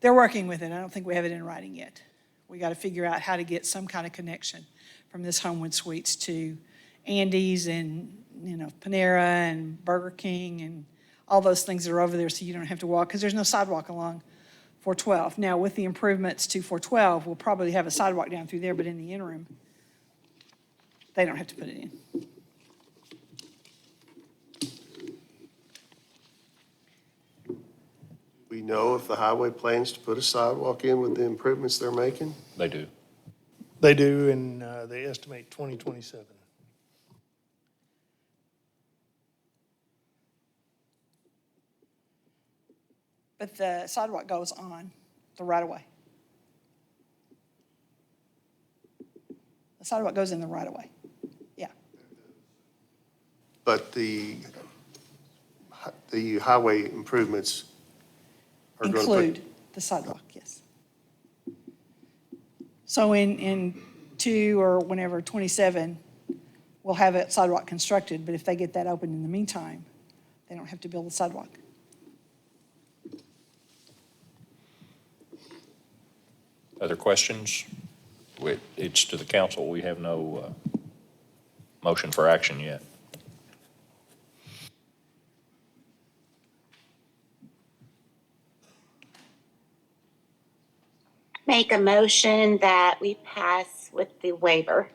They're working with it. I don't think we have it in writing yet. We got to figure out how to get some kind of connection from this Homewood Suites to Andy's and, Panera and Burger King and all those things that are over there so you don't have to walk, because there's no sidewalk along 412. Now, with the improvements to 412, we'll probably have a sidewalk down through there, but in the interim, they don't have to put it in. We know if the highway plans to put a sidewalk in with the improvements they're making? They do. They do, and they estimate 2027. But the sidewalk goes on the right-of-way. The sidewalk goes in the right-of-way. Yeah. But the highway improvements are going to put... Include the sidewalk, yes. So in 2 or whenever, 27, we'll have a sidewalk constructed, but if they get that open in the meantime, they don't have to build the sidewalk. Other questions? It's to the council. We have no motion for action yet. Make a motion that we pass with the waiver.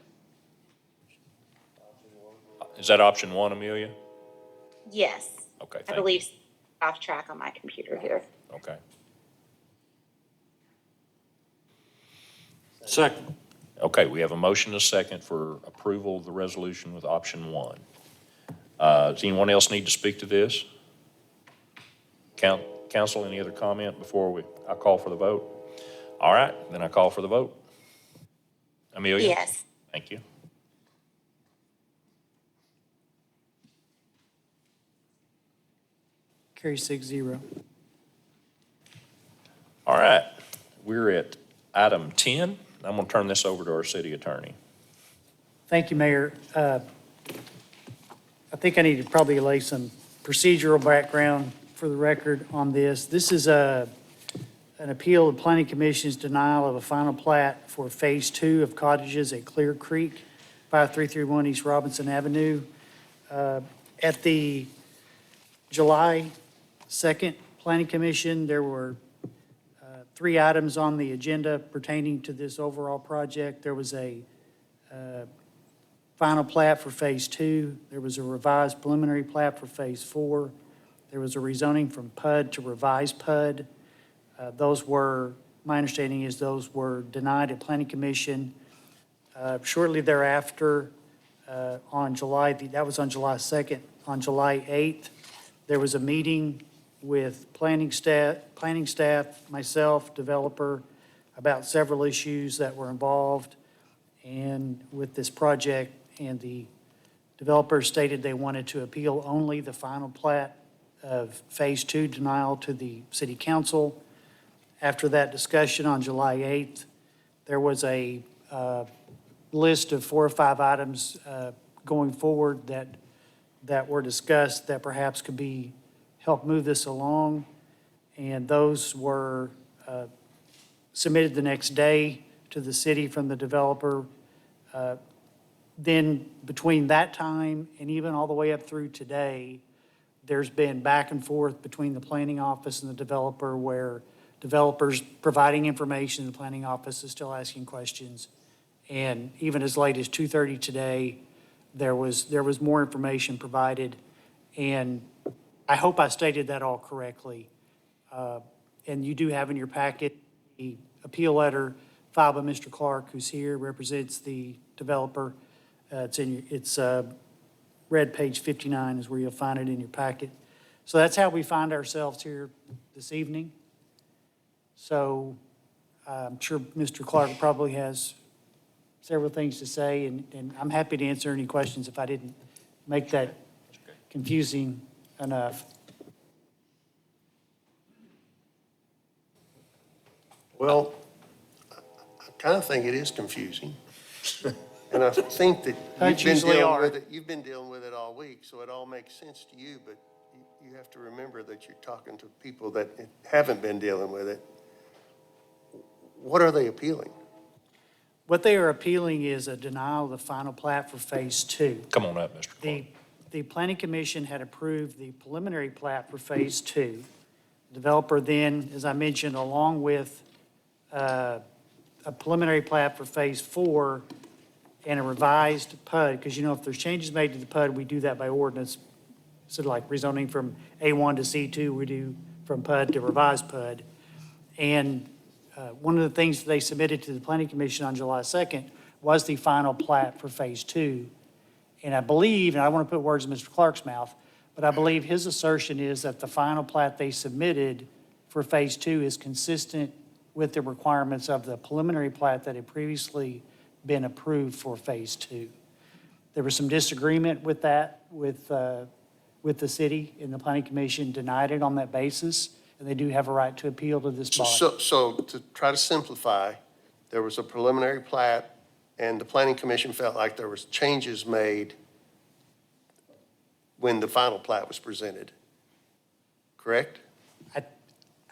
Is that option 1, Amelia? Yes. Okay, I thank believe off track on my computer here. Okay. Second. Okay, we have a motion and a second for approval of the resolution with option 1. Does anyone else need to speak to this? Council, any other comment before I call for the vote? All right, then I call for the vote. Amelia? Yes. Thank you. Carry 6-0. All right, we're at item 10. I'm going to turn this over to our city attorney. Thank you, Mayor. I think I need to probably lay some procedural background for the record on this. This is an appeal of the Planning Commission's denial of a final plat for Phase 2 of cottages at Clear Creek, 5331 East Robinson Avenue. At the July 2nd Planning Commission, there were 3 items on the agenda pertaining to this overall project. There was a final plat for Phase 2. There was a revised preliminary plat for Phase 4. There was a rezoning from PUD to revised PUD. Those were, my understanding is those were denied at Planning Commission. Shortly thereafter, that was on July 2nd. On July 8th, there was a meeting with planning staff, myself, developer, about several issues that were involved and with this project, and the developer stated they wanted to appeal only the final plat of Phase 2 denial to the city council. After that discussion on July 8th, there was a list of 4 or 5 items going forward that were discussed that perhaps could be help move this along, and those were submitted the next day to the city from the developer. Then between that time and even all the way up through today, there's been back and forth between the planning office and the developer where developers providing information, the planning office is still asking questions. And even as late as 2:30 today, there was more information provided. And I hope I stated that all correctly. And you do have in your packet the appeal letter filed by Mr. Clark, who's here, represents the developer. It's red page 59 is where you'll find it in your packet. So that's how we find ourselves here this evening. So I'm sure Mr. Clark probably has several things to say, and I'm happy to answer any questions if I didn't make that confusing enough. Well, I kind of think it is confusing. And I think that That's you've been usually dealing are. with it, you've been dealing with it all week, so it all makes sense to you, but you have to remember that you're talking to people that haven't been dealing with it. What are they appealing? What they are appealing is a denial of the final plat for Phase 2. Come on up, Mr. Clark. The Planning Commission had approved the preliminary plat for Phase 2. Developer then, as I mentioned, along with a preliminary plat for Phase 4 and a revised PUD, because if there's changes made to the PUD, we do that by ordinance. So like rezoning from A1 to C2, we do from PUD to revised PUD. And one of the things they submitted to the Planning Commission on July 2nd was the final plat for Phase 2. And I believe, and I want to put words in Mr. Clark's mouth, but I believe his assertion is that the final plat they submitted for Phase 2 is consistent with the requirements of the preliminary plat that had previously been approved for Phase 2. There was some disagreement with that, with the city, and the Planning Commission denied it on that basis, and they do have a right to appeal to this body. So to try to simplify, there was a preliminary plat, and the Planning Commission felt like there was changes made when the final plat was presented, correct?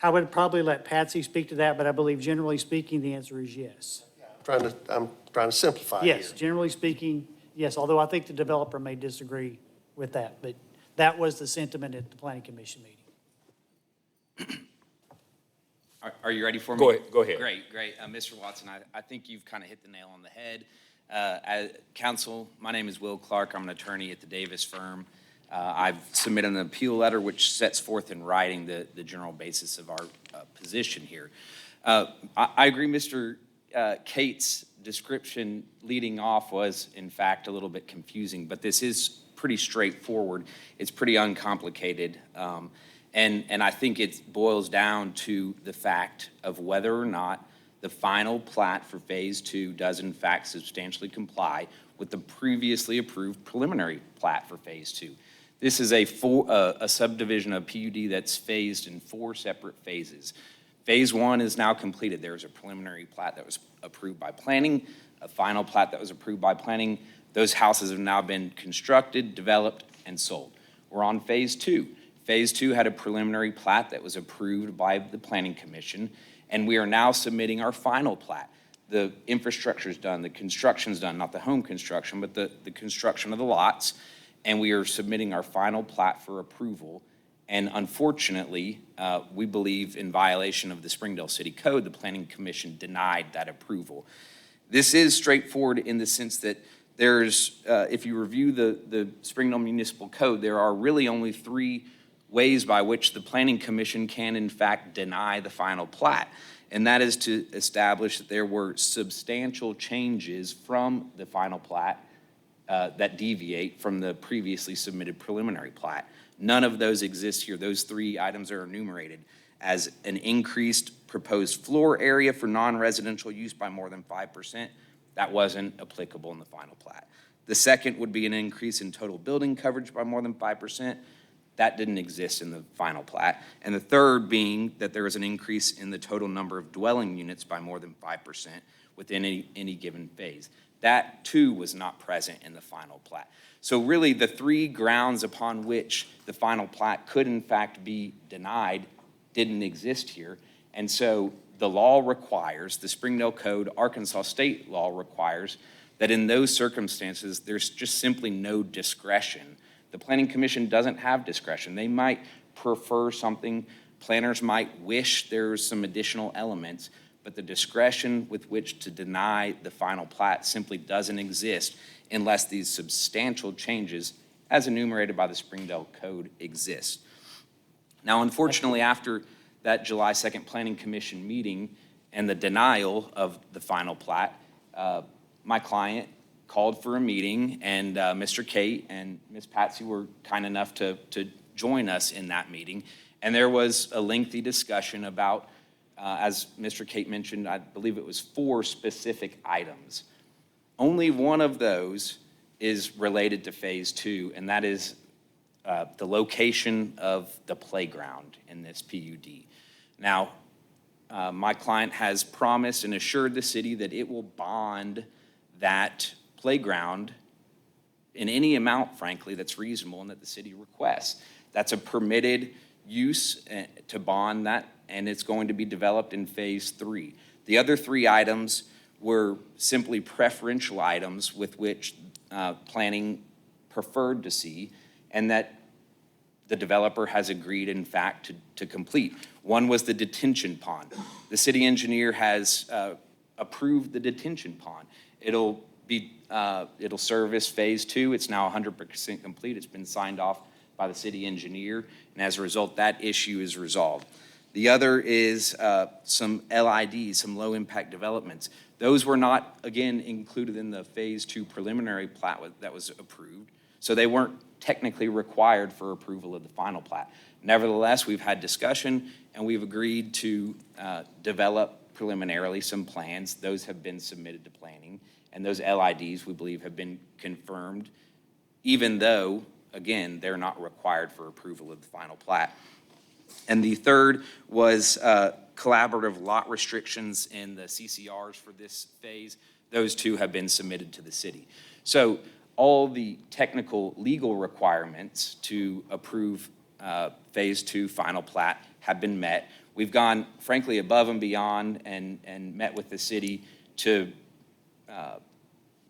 I would probably let Patsy speak to that, but I believe generally speaking, the answer is yes. I'm trying to simplify here. Yes, generally speaking, yes, although I think the developer may disagree with that, but that was the sentiment at the Planning Commission meeting. Are you ready for me? Go ahead. Great. Mr. Watson, I think you've kind of hit the nail on the head. As counsel, my name is Will Clark. I'm an attorney at the Davis firm. I've submitted an appeal letter which sets forth in writing the general basis of our position here. I agree Mr. Cates' description leading off was, in fact, a little bit confusing, but this is pretty straightforward. It's pretty uncomplicated. And I think it boils down to the fact of whether or not the final plat for Phase 2 does in fact substantially comply with the previously approved preliminary plat for Phase 2. This is a subdivision of PUD that's phased in 4 separate phases. Phase 1 is now completed. There's a preliminary plat that was approved by planning, a final plat that was approved by planning. Those houses have now been constructed, developed, and sold. We're on Phase 2. Phase 2 had a preliminary plat that was approved by the Planning Commission, and we are now submitting our final plat. The infrastructure's done, the construction's done, not the home construction, but the construction of the lots, and we are submitting our final plat for approval. And unfortunately, we believe in violation of the Springdale City Code, the Planning Commission denied that approval. This is straightforward in the sense that there's, if you review the Springdale Municipal Code, there are really only 3 ways by which the Planning Commission can in fact deny the final plat. And that is to establish that there were substantial changes from the final plat that deviate from the previously submitted preliminary plat. None of those exist here. Those 3 items are enumerated as an increased proposed floor area for non-residential use by more than 5%. That wasn't applicable in the final plat. The second would be an increase in total building coverage by more than 5%. That didn't exist in the final plat. And the third being that there was an increase in the total number of dwelling units by more than 5% within any given phase. That too was not present in the final plat. So really the 3 grounds upon which the final plat could in fact be denied didn't exist here. And so the law requires, the Springdale Code, Arkansas state law requires that in those circumstances, there's just simply no discretion. The Planning Commission doesn't have discretion. They might prefer something, planners might wish there was some additional elements, but the discretion with which to deny the final plat simply doesn't exist unless these substantial changes, as enumerated by the Springdale Code, exist. Now, unfortunately, after that July 2nd Planning Commission meeting and the denial of the final plat, my client called for a meeting, and Mr. Cate and Ms. Patsy were kind enough to join us in that meeting. And there was a lengthy discussion about, as Mr. Cate mentioned, I believe it was 4 specific items. Only one of those is related to Phase 2, and that is the location of the playground in this PUD. Now, My client has promised and assured the city that it will bond that playground in any amount, frankly, that's reasonable and that the city requests. That's a permitted use to bond that, and it's going to be developed in Phase 3. The other 3 items were simply preferential items with which planning preferred to see, and that the developer has agreed, in fact, to complete. One was the detention pond. The city engineer has approved the detention pond. It'll service Phase 2. It's now 100% complete. It's been signed off by the city engineer, and as a result, that issue is resolved. The other is some LIDs, some low-impact developments. Those were not, again, included in the Phase 2 preliminary plat that was approved, so they weren't technically required for approval of the final plat. Nevertheless, we've had discussion, and we've agreed to develop preliminarily some plans. Those have been submitted to planning, and those LIDs, we believe, have been confirmed, even though, again, they're not required for approval of the final plat. And the third was collaborative lot restrictions in the CCRs for this phase. Those 2 have been submitted to the city. So all the technical legal requirements to approve Phase 2 final plat have been met. We've gone, frankly, above and beyond and met with the city to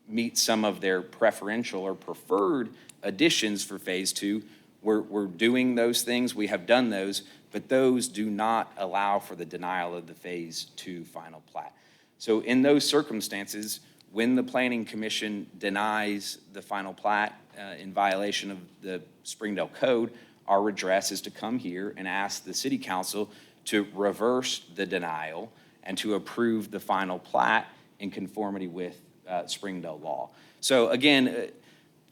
meet some of their preferential or preferred additions for Phase 2. We're doing those things. We have done those, but those do not allow for the denial of the Phase 2 final plat. So in those circumstances, when the Planning Commission denies the final plat in violation of the Springdale Code, our redress is to come here and ask the City Council to reverse the denial and to approve the final plat in conformity with Springdale law. So again,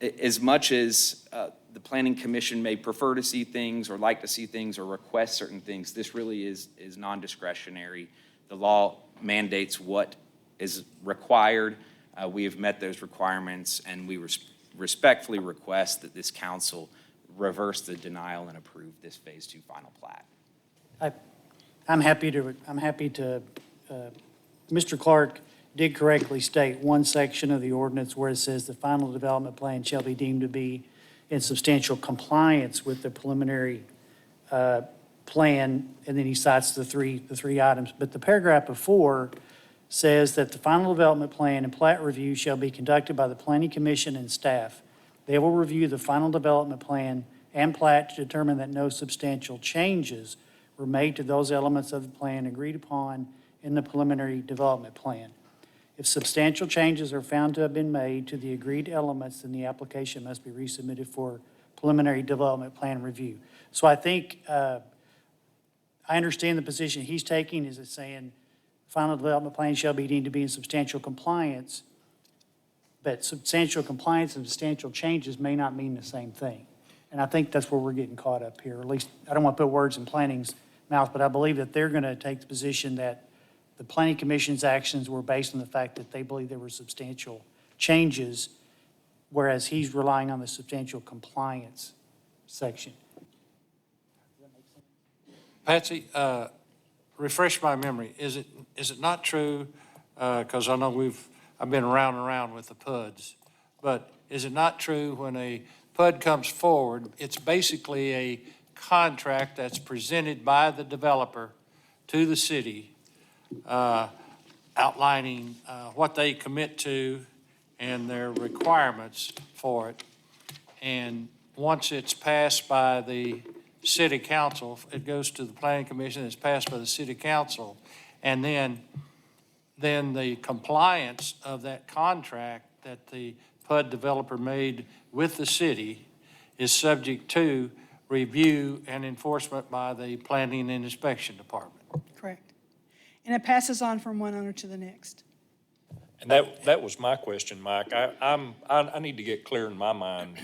as much as the Planning Commission may prefer to see things or like to see things or request certain things, this really is non-discretionary. The law mandates what is required. We have met those requirements, and we respectfully request that this council reverse the denial and approve this Phase 2 final plat. I'm happy to, Mr. Clark did correctly state one section of the ordinance where it says the final development plan shall be deemed to be in substantial compliance with the preliminary plan, and then he cites the three items. But the paragraph before says that the final development plan and plat review shall be conducted by the Planning Commission and staff. They will review the final development plan and plat to determine that no substantial changes were made to those elements of the plan agreed upon in the preliminary development plan. If substantial changes are found to have been made to the agreed elements, then the application must be resubmitted for preliminary development plan review. So I think I understand the position he's taking. Is it saying final development plan shall be deemed to be in substantial compliance, but substantial compliance and substantial changes may not mean the same thing. And I think that's where we're getting caught up here. At least, I don't want to put words in planning's mouth, but I believe that they're going to take the position that the Planning Commission's actions were based on the fact that they believe there were substantial changes, whereas he's relying on the substantial compliance section. Patsy, refresh my memory. Is it not true, because I know I've been around and around with the PUDs, but is it not true when a PUD comes forward, it's basically a contract that's presented by the developer to the city, outlining what they commit to and their requirements for it. And once it's passed by the city council, it goes to the Planning Commission, it's passed by the city council, and then the compliance of that contract that the PUD developer made with the city is subject to review and enforcement by the Planning and Inspection Department. Correct. And it passes on from one owner to the next. And that was my question, Mike. I need to get clear in my mind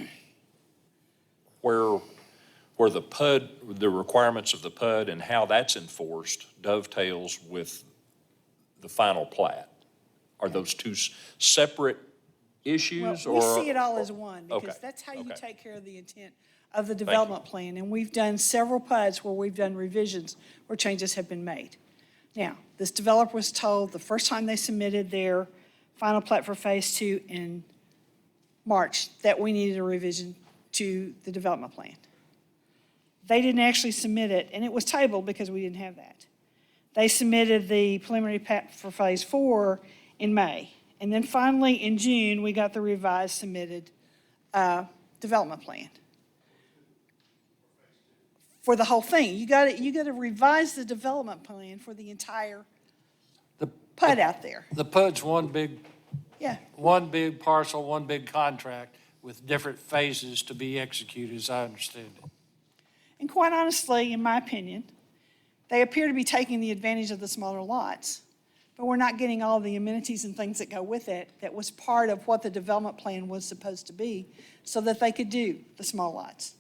where the PUD, the requirements of the PUD and how that's enforced dovetails with the final plat. Are those two separate issues? Well, we see it all as one, because Okay. that's how you take care of the intent of the development plan. And we've done several PUDs where we've done revisions where changes have been made. Now, this developer was told the first time they submitted their final plat for Phase 2 in March that we needed a revision to the development plan. They didn't actually submit it, and it was tabled because we didn't have that. They submitted the preliminary plat for Phase 4 in May. And then finally, in June, we got the revised submitted development plan for the whole thing. You got to revise the development plan for the entire PUD out there. The PUD's one big parcel, one big contract with different phases to be executed, as I understand it. And quite honestly, in my opinion, they appear to be taking the advantage of the smaller lots, but we're not getting all the amenities and things that go with it that was part of what the development plan was supposed to be so that they could do the small lots.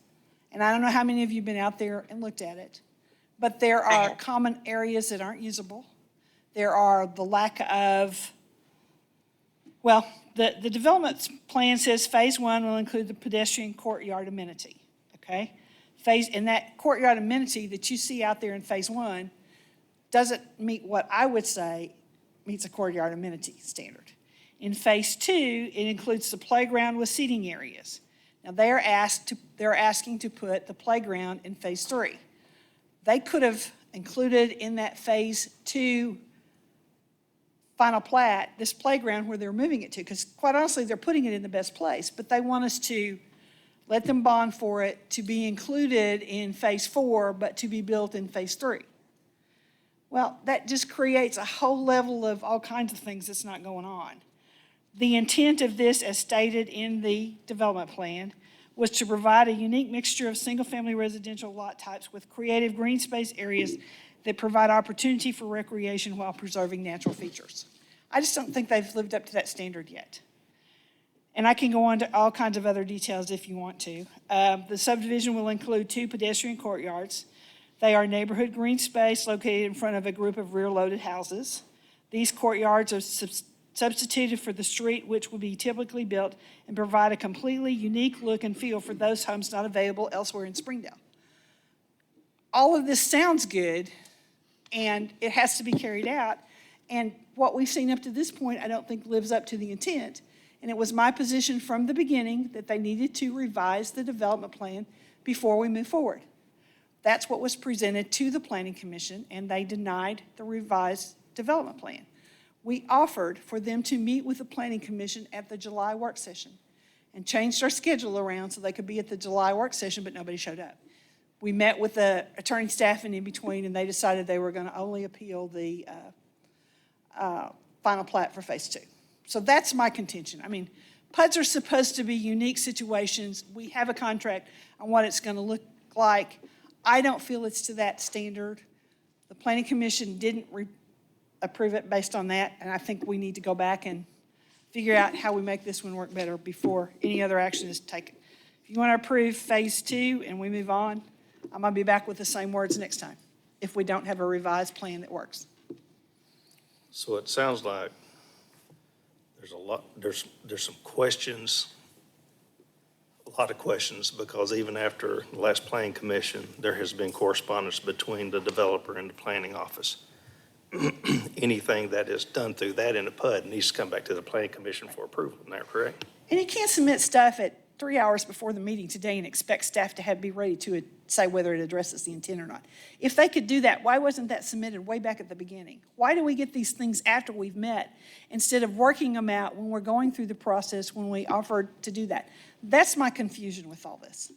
And I don't know how many of you have been out there and looked at it, but there are common areas that aren't usable. There are the lack of, well, the development plan says Phase 1 will include the pedestrian courtyard amenity, okay? And that courtyard amenity that you see out there in Phase 1 doesn't meet what I would say meets a courtyard amenity standard. In Phase 2, it includes the playground with seating areas. Now, they're asking to put the playground in Phase 3. They could have included in that Phase 2 final plat this playground where they're moving it to, because quite honestly, they're putting it in the best place, but they want us to let them bond for it to be included in Phase 4, but to be built in Phase 3. Well, that just creates a whole level of all kinds of things that's not going on. The intent of this, as stated in the development plan, was to provide a unique mixture of single-family residential lot types with creative green space areas that provide opportunity for recreation while preserving natural features. I just don't think they've lived up to that standard yet. And I can go on to all kinds of other details if you want to. The subdivision will include 2 pedestrian courtyards. They are neighborhood green space located in front of a group of rear-loaded houses. These courtyards are substituted for the street, which will be typically built and provide a completely unique look and feel for those homes not available elsewhere in Springdale. All of this sounds good, and it has to be carried out. And what we've seen up to this point, I don't think lives up to the intent. And it was my position from the beginning that they needed to revise the development plan before we move forward. That's what was presented to the Planning Commission, and they denied the revised development plan. We offered for them to meet with the Planning Commission at the July work session and changed our schedule around so they could be at the July work session, but nobody showed up. We met with the attorney staff and in between, and they decided they were going to only appeal the final plat for Phase 2. So that's my contention. I mean, PUDs are supposed to be unique situations. We have a contract on what it's going to look like. I don't feel it's to that standard. The Planning Commission didn't approve it based on that, and I think we need to go back and figure out how we make this one work better before any other action is taken. If you want to approve Phase 2 and we move on, I'm going to be back with the same words next time if we don't have a revised plan that works. So it sounds like there's some questions, a lot of questions, because even after the last planning commission, there has been correspondence between the developer and the planning office. Anything that is done through that in a PUD needs to come back to the planning commission for approval. Isn't that correct? And you can't submit stuff at 3 hours before the meeting today and expect staff to be ready to say whether it addresses the intent or not. If they could do that, why wasn't that submitted way back at the beginning? Why do we get these things after we've met instead of working them out when we're going through the process when we offered to do that? That's my confusion with all this.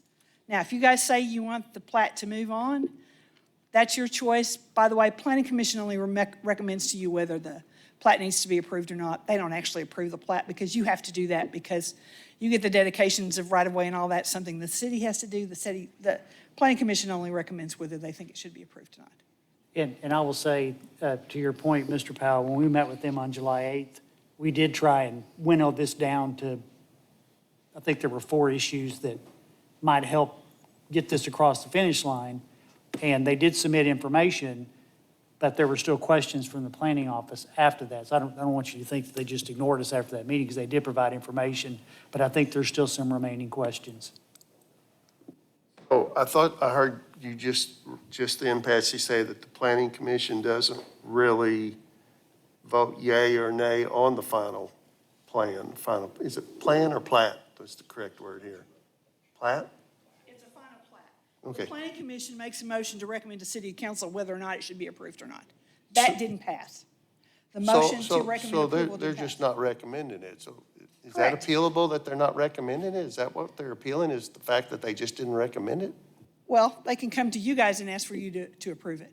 Now, if you guys say you want the plat to move on, that's your choice. By the way, Planning Commission only recommends to you whether the plat needs to be approved or not. They don't actually approve the plat because you have to do that because you get the dedications of right-of-way and all that, something the city has to do. The Planning Commission only recommends whether they think it should be approved or not. And I will say, to your point, Mr. Powell, when we met with them on July 8th, we did try and winnow this down to, I think there were 4 issues that might help get this across the finish line. And they did submit information, but there were still questions from the planning office after that. So I don't want you to think that they just ignored us after that meeting because they did provide information, but I think there's still some remaining questions. Oh, I thought I heard you just just then, Patsy, say that the planning commission doesn't really vote yay or nay on the final plan, is it plan or plat? That's the correct word here. Plat? It's a final plat. Okay. The planning commission makes a motion to recommend to city council whether or not it should be approved or not. That didn't pass. The motion to recommend So approval they're didn't pass. just not recommending it. So is that Correct. appealable that they're not recommending it? Is that what they're appealing, is the fact that they just didn't recommend it? Well, they can come to you guys and ask for you to approve it.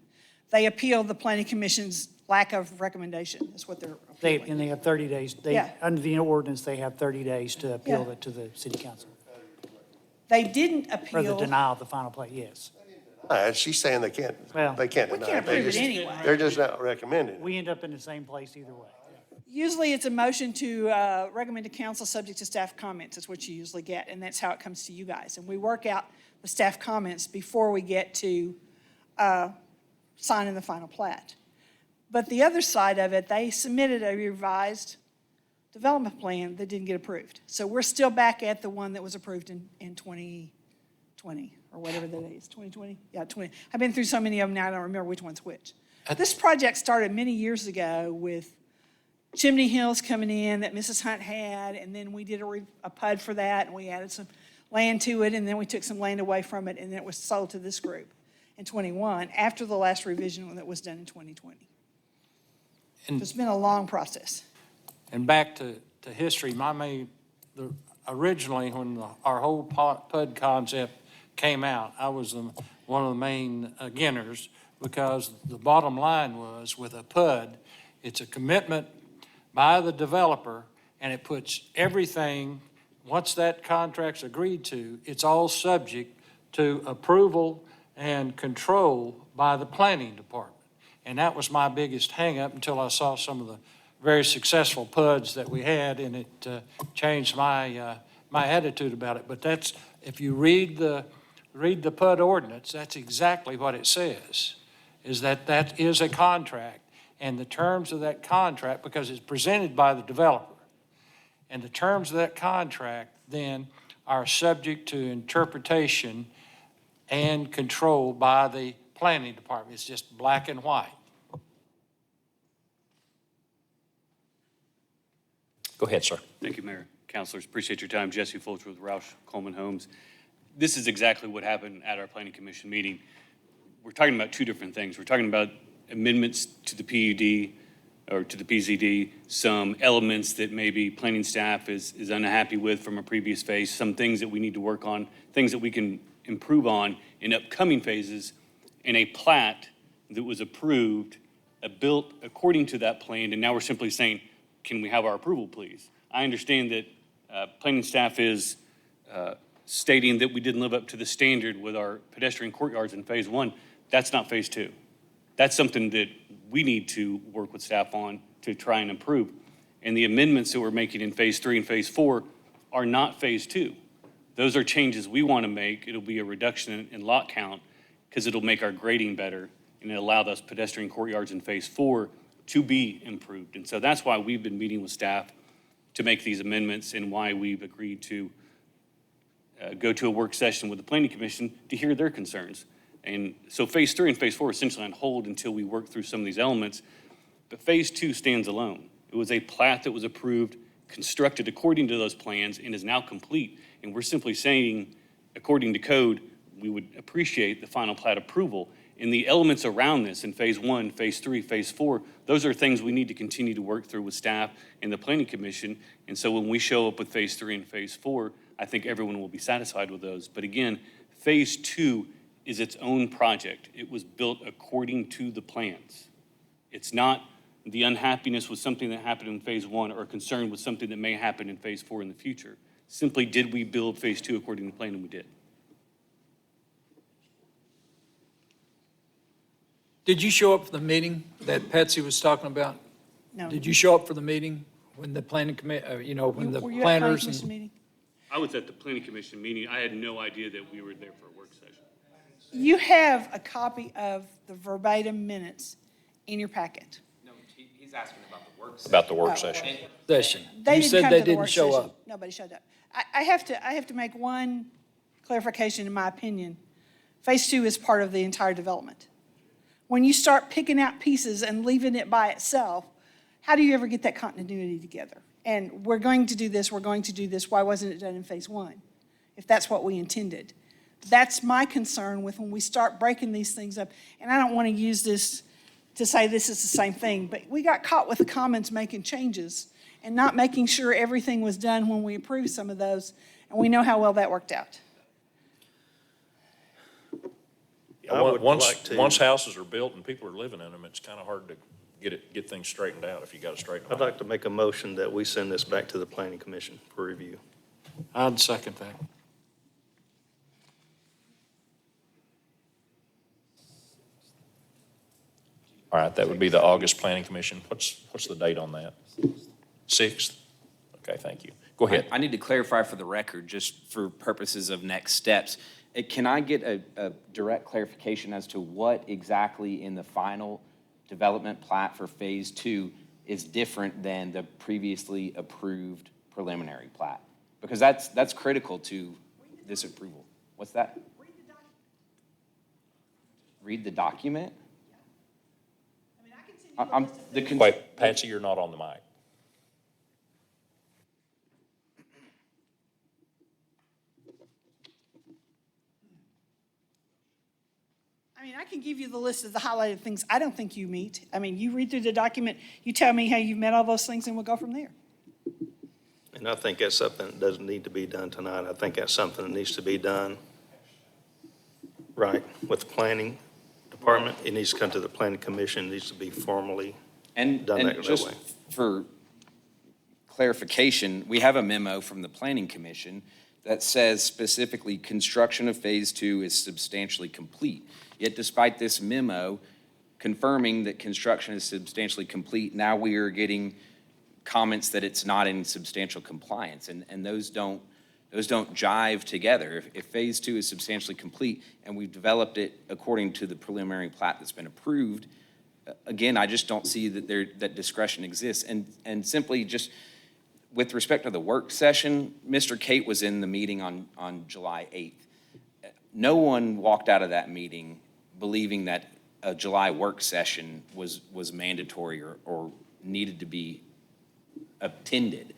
They appealed the planning commission's lack of recommendation, is what they're appealing. And they have 30 days. Yeah. Under the ordinance, they have 30 days to appeal Yeah. it to the city council. They didn't For the appeal. denial of the final plat, yes. She's saying they can't Well, deny it. can't approve They it just- anyway. They're just not recommending it. We end up in the same place either way. Usually it's a motion to recommend to council subject to staff comments is what you usually get, and that's how it comes to you guys. And we work out the staff comments before we get to signing the final plat. But the other side of it, they submitted a revised development plan that didn't get approved. So we're still back at the one that was approved in 2020, or whatever that is, 2020? Yeah, 20. I've been through so many of them now, I don't remember which one's which. This project started many years ago with Chimney Hills coming in that Mrs. Hunt had, and then we did a PUD for that, and we added some land to it, and then we took some land away from it, and then it was sold to this group in '21, after the last revision that was done in 2020. So it's been a long process. And back to history, originally, when our whole PUD concept came out, I was one of the main beginners, because the bottom line was, with a PUD, it's a commitment by the developer, and it puts everything, once that contract's agreed to, it's all subject to approval and control by the planning department. And that was my biggest hangup until I saw some of the very successful PUDs that we had, and it changed my attitude about it. But that's, if you read the PUD ordinance, that's exactly what it says, is that is a contract, and the terms of that contract, because it's presented by the developer, and the terms of that contract then are subject to interpretation and control by the planning department. It's just black and white. Go ahead, sir. Thank you, Mayor. Councilors, appreciate your time. Jesse Fulcher with Roush Coleman Homes. This is exactly what happened at our planning commission meeting. We're talking about two different things. We're talking about amendments to the PUD or to the PZD, some elements that maybe planning staff is unhappy with from a previous phase, some things that we need to work on, things that we can improve on in upcoming phases, and a plat that was approved, built according to that plan, and now we're simply saying, can we have our approval, please? I understand that planning staff is stating that we didn't live up to the standard with our pedestrian courtyards in phase one. That's not phase two. That's something that we need to work with staff on to try and improve. And the amendments that we're making in phase three and phase four are not phase two. Those are changes we want to make. It'll be a reduction in lot count because it'll make our grading better, and it'll allow those pedestrian courtyards in phase four to be improved. And so that's why we've been meeting with staff to make these amendments, and why we've agreed to go to a work session with the planning commission to hear their concerns. And so phase three and phase four are essentially on hold until we work through some of these elements. But phase two stands alone. It was a plat that was approved, constructed according to those plans, and is now complete. And we're simply saying, according to code, we would appreciate the final plat approval. And the elements around this in phase one, phase three, phase four, those are things we need to continue to work through with staff and the planning commission. And so when we show up with phase three and phase four, I think everyone will be satisfied with those. But again, phase two is its own project. It was built according to the plans. It's not the unhappiness with something that happened in phase one or concern with something that may happen in phase four in the future. Simply, did we build phase two according to the plan? And we did. Did you show up for the meeting that Patsy was talking about? No. Did you show up for the meeting when the planning committee, when the Were you at planning planners commission and? meeting? I was at the planning commission meeting. I had no idea that we were there for a work session. You have a copy of the verbatim minutes in your packet. No, he's asking about the work session. About the work session. Session. They You didn't said come they to the didn't work show session. up. Nobody showed up. I have to make one clarification, in my opinion. Phase 2 is part of the entire development. When you start picking out pieces and leaving it by itself, how do you ever get that continuity together? And we're going to do this, why wasn't it done in Phase 1? If that's what we intended. That's my concern with when we start breaking these things up. And I don't want to use this to say this is the same thing, but we got caught with the Commons making changes and not making sure everything was done when we approved some of those, and we know how well that worked out. I would like to- Once houses are built and people are living in them, it's kind of hard to get things straightened out if you got to straighten them I'd out. like to make a motion that we send this back to the planning commission for review. I'd second that. All right, that would be the August Planning Commission. What's the date on that? 6th? Okay, thank you. Go ahead. I need to clarify for the record, just for purposes of next steps. Can I get a direct clarification as to what exactly in the final development plat for Phase 2 is different than the previously approved preliminary plat? Because that's critical to this approval. What's that? Read the document? Wait, Patsy, you're not on the mic. I mean, I can give you the list of the highlighted things I don't think you meet. I mean, you read through the document, you tell me how you've met all those things, and we'll go from there. And I think that's something that doesn't need to be done tonight. I think that's something that needs to be done, right, with the planning department. It needs to come to the planning commission, it needs to be formally And done that just way. for clarification, we have a memo from the Planning Commission that says specifically, construction of Phase 2 is substantially complete. Yet despite this memo confirming that construction is substantially complete, now we are getting comments that it's not in substantial compliance, and those don't jive together. If Phase 2 is substantially complete and we've developed it according to the preliminary plat that's been approved, again, I just don't see that discretion exists. And simply just with respect to the work session, Mr. Kate was in the meeting on July 8th. No one walked out of that meeting believing that a July work session was mandatory or needed to be attended.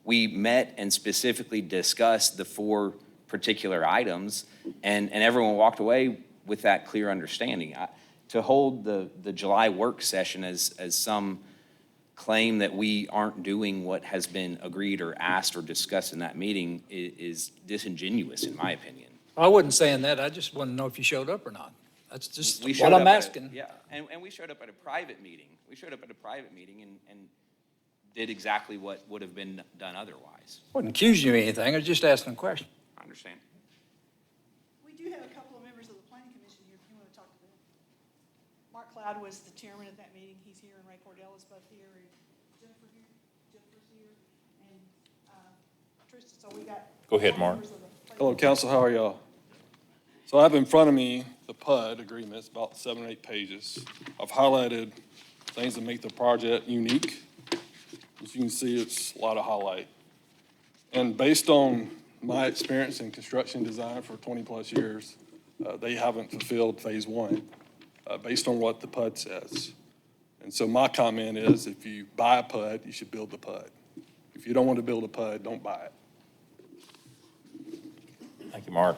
We met and specifically discussed the 4 particular items, and everyone walked away with that clear understanding. To hold the July work session as some claim that we aren't doing what has been agreed or asked or discussed in that meeting is disingenuous, in my opinion. I wasn't saying that. I just want to know if you showed up or not. That's just We what showed I'm up at a- asking. Yeah, and we showed up at a private meeting. We showed up at a private meeting and did exactly what would have been done otherwise. Wasn't accusing you of anything. I was just asking a question. I understand. We do have a couple of members of the planning commission here, if you want to talk to them. Mark Cloud was the chairman of that meeting, he's here, and Ray Cordell is both here, and Jennifer's here, and Tristan, so we got. Go ahead, Mark. Hello, council, how are y'all? So I have in front of me the PUD agreement, it's about 7 or 8 pages. I've highlighted things that make the project unique. As you can see, it's a lot of highlight. And based on my experience in construction design for 20-plus years, they haven't fulfilled Phase 1 based on what the PUD says. And so my comment is, if you buy a PUD, you should build the PUD. If you don't want to build a PUD, don't buy it. Thank you, Mark.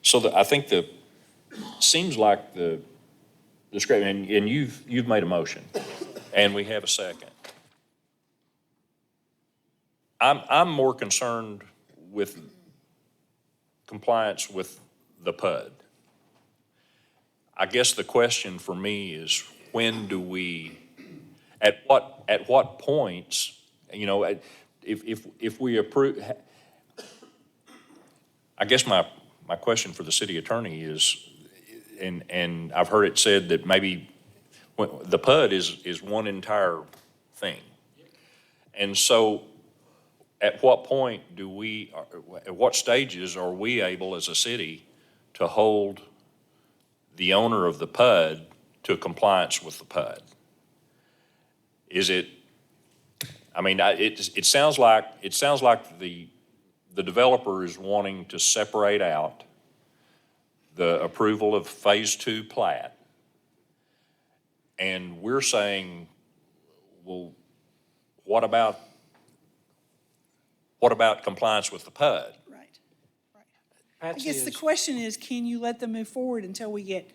So I think seems like the description, and you've made a motion, and we have a second. I'm more concerned with compliance with the PUD. I guess the question for me is, when do we, at what points, if we approve, I guess my question for the city attorney is, and I've heard it said that maybe the PUD is one entire thing. And so at what point at what stages are we able as a city to hold the owner of the PUD to compliance with the PUD? Is it, I mean, it sounds like the developer is wanting to separate out the approval of Phase 2 plat. And we're saying, well, what about compliance with the PUD? I guess the question is, can you let them move forward until we get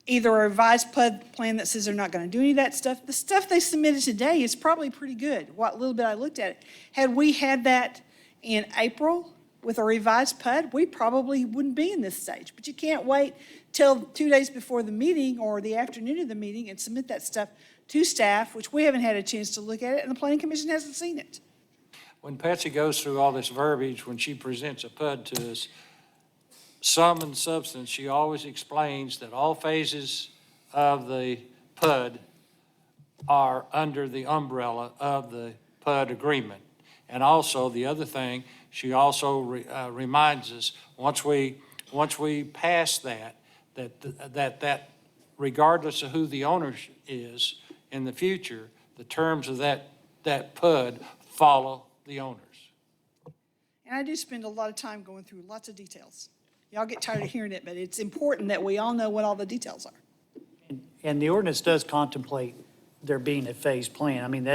either a revised PUD plan that says they're not gonna do any of that stuff? The stuff they submitted today is probably pretty good, what little bit I looked at it. Had we had that in April with a revised PUD, we probably wouldn't be in this stage. But you can't wait till 2 days before the meeting or the afternoon of the meeting and submit that stuff to staff, which we haven't had a chance to look at it, and the planning commission hasn't seen it. When Patsy goes through all this verbiage, when she presents a PUD to us, sum and substance, she always explains that all phases of the PUD are under the umbrella of the PUD agreement. And also, the other thing, she also reminds us, once we pass that regardless of who the owner is in the future, the terms of that PUD follow the owners. And I do spend a lot of time going through lots of details. Y'all get tired of hearing it, but it's important that we all know what all the details are. And the ordinance does contemplate there being a phased plan. I mean,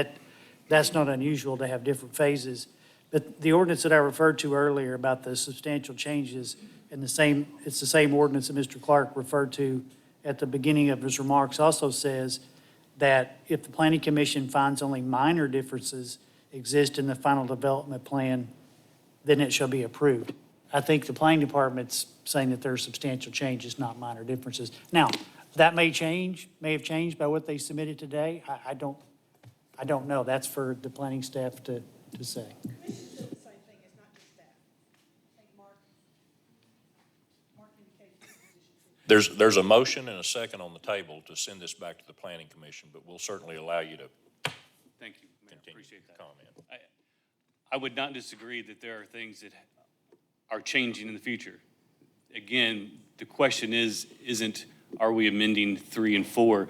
that's not unusual to have different phases. But the ordinance that I referred to earlier about the substantial changes and it's the same ordinance that Mr. Clark referred to at the beginning of his remarks also says that if the planning commission finds only minor differences exist in the final development plan, then it shall be approved. I think the planning department's saying that there are substantial changes, not minor differences. Now, that may have changed by what they submitted today. I don't know. That's for the planning staff to say. There's a motion and a second on the table to send this back to the planning commission, but we'll certainly allow you to Thank you, Mayor. continue Appreciate to that. comment. I would not disagree that there are things that are changing in the future. Again, the question isn't, are we amending 3 and 4?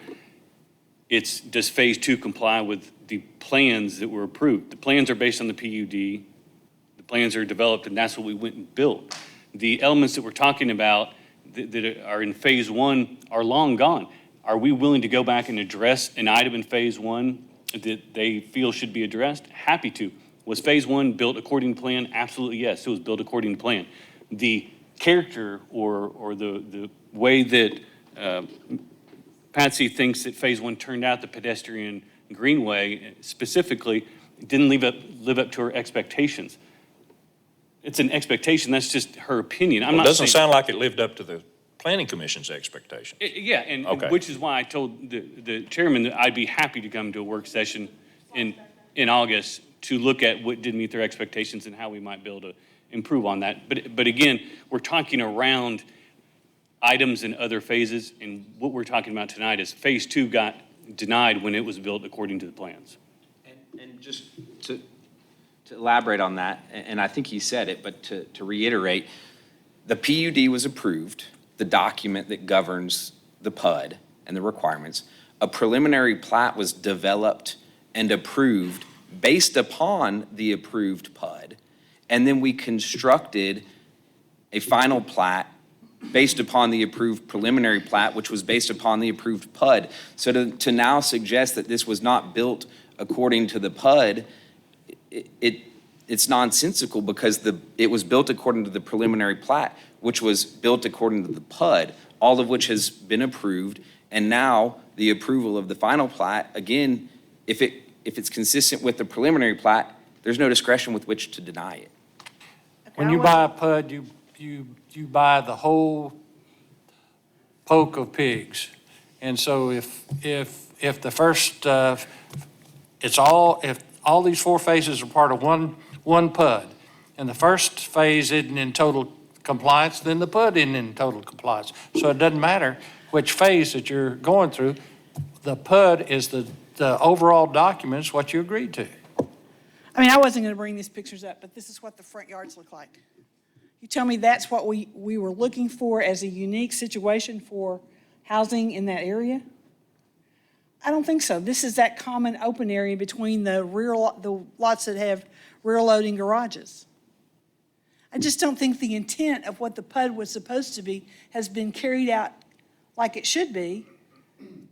It's, does Phase 2 comply with the plans that were approved? The plans are based on the PUD. The plans are developed, and that's what we went and built. The elements that we're talking about that are in Phase 1 are long gone. Are we willing to go back and address an item in Phase 1 that they feel should be addressed? Happy to. Was Phase 1 built according to plan? Absolutely, yes, it was built according to plan. The character or the way that Patsy thinks that Phase 1 turned out, the pedestrian greenway specifically, didn't live up to her expectations. It's an expectation, that's just her opinion. Well, it doesn't sound like it lived up to the planning commission's expectations. Yeah, and Okay. which is why I told the chairman that I'd be happy to come to a work session in August to look at what did meet their expectations and how we might be able to improve on that. But again, we're talking around items in other phases, and what we're talking about tonight is Phase 2 got denied when it was built according to the plans. And just to elaborate on that, and I think he said it, but to reiterate, the PUD was approved, the document that governs the PUD and the requirements. A preliminary plat was developed and approved based upon the approved PUD, and then we constructed a final plat based upon the approved preliminary plat, which was based upon the approved PUD. So to now suggest that this was not built according to the PUD, it's nonsensical because it was built according to the preliminary plat, which was built according to the PUD, all of which has been approved. And now the approval of the final plat, again, if it's consistent with the preliminary plat, there's no discretion with which to deny it. When you buy a PUD, you buy the whole poke of pigs. And so if the first, if all these 4 phases are part of one PUD, and the first phase isn't in total compliance, then the PUD isn't in total compliance. So it doesn't matter which phase that you're going through, the PUD is the overall documents, what you agreed to. I mean, I wasn't gonna bring these pictures up, but this is what the front yards look like. You tell me that's what we were looking for as a unique situation for housing in that area? I don't think so. This is that common open area between the lots that have rear loading garages. I just don't think the intent of what the PUD was supposed to be has been carried out like it should be.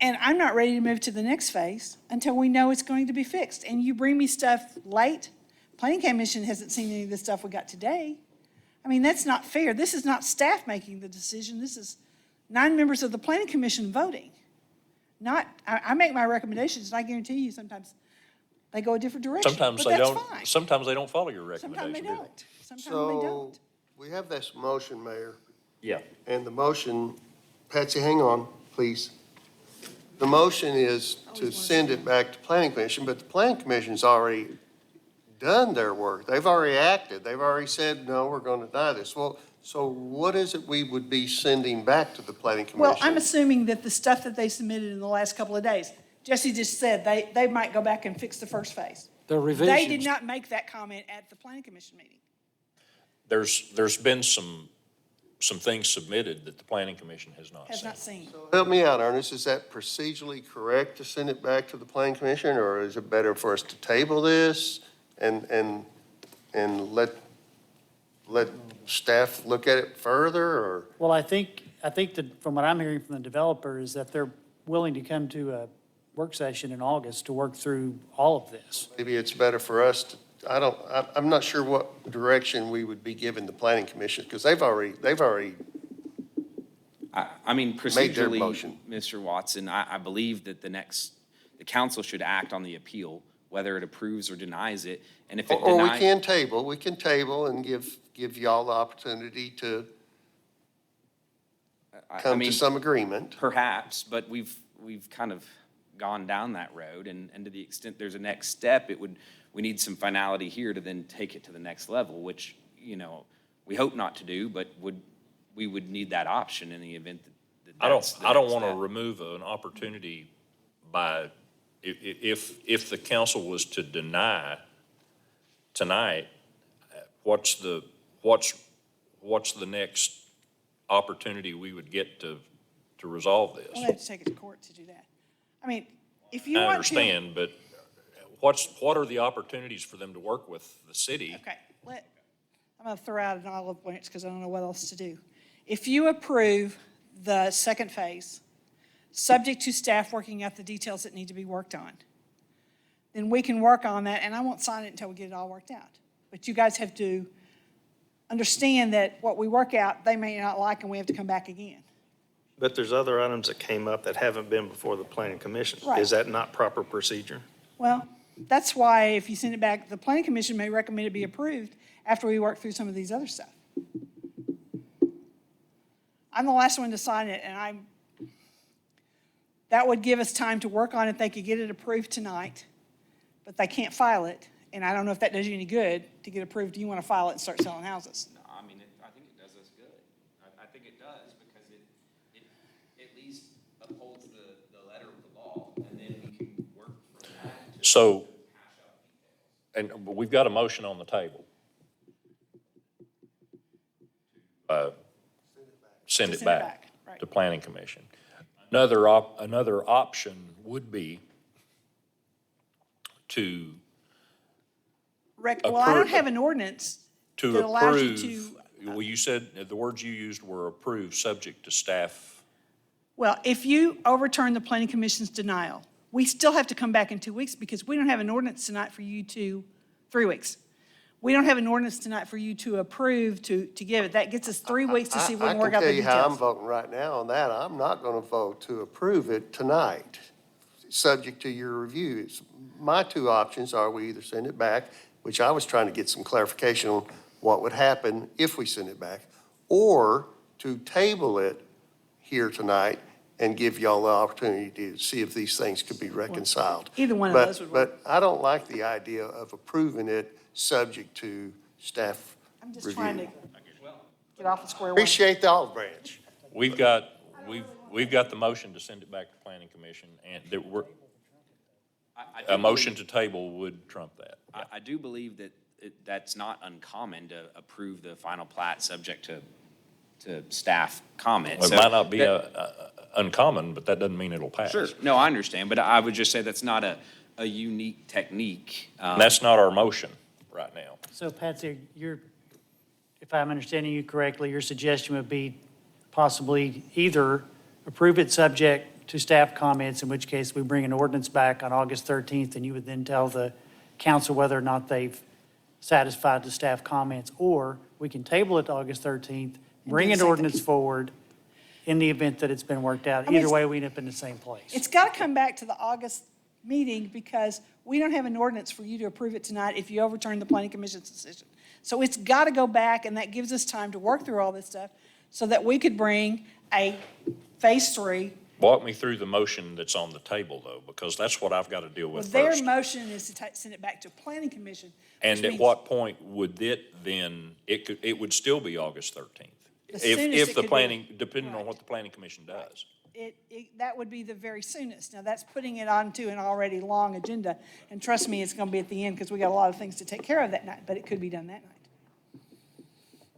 And I'm not ready to move to the next phase until we know it's going to be fixed. And you bring me stuff late. Planning Commission hasn't seen any of the stuff we got today. I mean, that's not fair. This is not staff making the decision. This is 9 members of the Planning Commission voting. I make my recommendations, and I guarantee you sometimes they go a different direction. Sometimes but they that's don't, fine. sometimes they don't follow your Sometimes they recommendation, do they? don't. Sometimes they So don't. we have this motion, Mayor, Yeah. and the motion, Patsy, hang on, please. The motion is to send it back to Planning Commission, but the Planning Commission's already done their work. They've already acted. They've already said, no, we're going to deny this. Well, so what is it we would be sending back to the Planning Commission? Well, I'm assuming that the stuff that they submitted in the last couple of days, Jesse just said they might go back and fix the first phase. The revisions. They did not make that comment at the Planning Commission meeting. There's been some things submitted that the planning commission has not Has seen. not seen. Help me out, Ernest. Is that procedurally correct to send it back to the Planning Commission, or is it better for us to table this and let staff look at it further, or? Well, I think that from what I'm hearing from the developer is that they're willing to come to a work session in August to work through all of this. Maybe it's better for us to, I'm not sure what direction we would be giving the Planning Commission, because they've already I mean, Made their procedurally, motion. Mr. Watson, I believe that the council should act on the appeal, whether it approves or denies it. And if it Or we denies, can table and give y'all the opportunity to I come to mean, some agreement. perhaps, but we've kind of gone down that road. And to the extent there's a next step, we need some finality here to then take it to the next level, which, we hope not to do, but we would need that option in the event that I don't that's the want next to step. remove an opportunity by, if the council was to deny tonight, what's the next opportunity we would get to resolve this? We'll have to take it to court to do that. I mean, if you I want to. understand, but what are the opportunities for them to work with the city? Okay, I'm going to throw out an olive branch because I don't know what else to do. If you approve the second phase, subject to staff working out the details that need to be worked on, then we can work on that, and I won't sign it until we get it all worked out. But you guys have to understand that what we work out, they may not like, and we have to come back again. But there's other items that came up that haven't been before the Planning Commission. Right. Is that not proper procedure? Well, that's why if you send it back, the planning commission may recommend it be approved after we work through some of these other stuff. I'm the last one to sign it, and that would give us time to work on it. They could get it approved tonight, but they can't file it. And I don't know if that does you any good to get approved. Do you want to file it and start selling houses? No, I mean, I think it does us good. I think it does because it at least upholds the letter of the law, and then we can work from that to So, hash out details. but we've got a motion on the table. Send it back right. to planning commission. Another option would be to Well, I don't Approve- have an ordinance to that allows you approve, to. well, you said, the words you used were approved, subject to staff. Well, if you overturn the planning commission's denial, we still have to come back in 2 weeks because we don't have an ordinance tonight for you to, 3 weeks. We don't have an ordinance tonight for you to approve to give it. That gets us 3 weeks to see if we can work out the I can tell you how I'm details. voting right now on that. I'm not going to vote to approve it tonight, subject to your review. My two options are we either send it back, which I was trying to get some clarification on what would happen if we send it back, or to table it here tonight and give y'all the opportunity to see if these things could be reconciled. Either one of But- those would work. But I don't like the idea of approving it subject to staff I'm just review. trying to get off the square one. Appreciate the olive branch. We've got the motion to send it back to planning commission, and there were, I do a motion believe- to table would trump that. I do believe that that's not uncommon to approve the final plat subject to staff comment. Well, it So might not be that- uncommon, but that doesn't mean it'll pass. Sure, no, I understand, but I would just say that's not a unique technique. And that's not our motion right now. So Patsy, if I'm understanding you correctly, your suggestion would be possibly either approve it subject to staff comments, in which case we bring an ordinance back on August 13th, and you would then tell the council whether or not they've satisfied the staff comments, or we can table it to August 13th, bring an ordinance forward in the event that it's been worked out. I mean, Either way, we end up in the same place. It's got to come back to the August meeting because we don't have an ordinance for you to approve it tonight if you overturn the planning commission's decision. So it's got to go back, and that gives us time to work through all this stuff so that we could bring a phase 3. Walk me through the motion that's on the table, though, because that's what I've got to deal Well, with their first. motion is to send it back to planning commission. And which at means what point would it then, it would still be August 13th? The soonest it If the could be. planning, depending on what the planning commission does. That would be the very soonest. Now, that's putting it onto an already long agenda, and trust me, it's going to be at the end because we got a lot of things to take care of that night, but it could be done that night.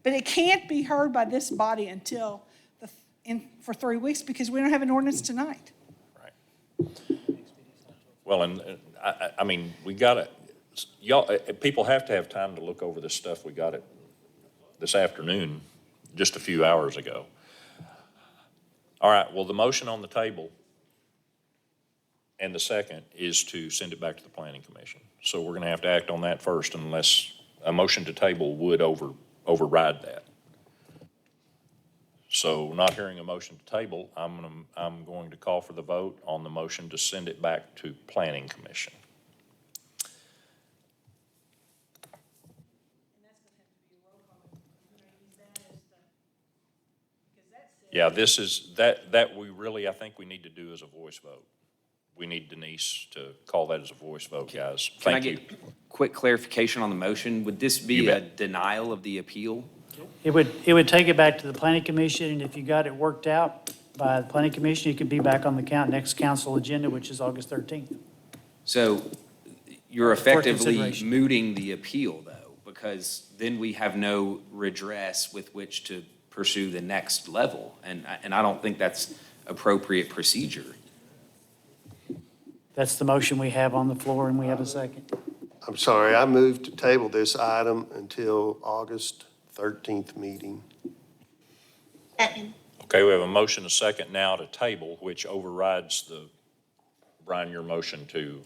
But it can't be heard by this body until for 3 weeks because we don't have an ordinance tonight. Well, and I mean, we got it, y'all, people have to have time to look over this stuff. We got it this afternoon, just a few hours ago. All right, well, the motion on the table and the second is to send it back to the planning commission. So we're gonna have to act on that first unless a motion to table would override that. So not hearing a motion to table, I'm going to call for the vote on the motion to send it back to planning commission. Yeah, this is, that we really, I think we need to do as a voice vote. We need Denise to call that as a voice vote, guys. Can I Thank you. get quick clarification on the motion? Would this You be a bet. denial of the appeal? It would take it back to the planning commission, and if you got it worked out by the planning commission, it could be back on the next council agenda, which is August 13th. So you're effectively consideration. mooting the appeal, though, because then we have no redress with which to pursue the next level. And I don't think that's appropriate procedure. That's the motion we have on the floor, and we have a second. I'm sorry, I moved to table this item until August 13th meeting. Second. Okay, we have a motion, a second now to table, which overrides the, Brian, your motion to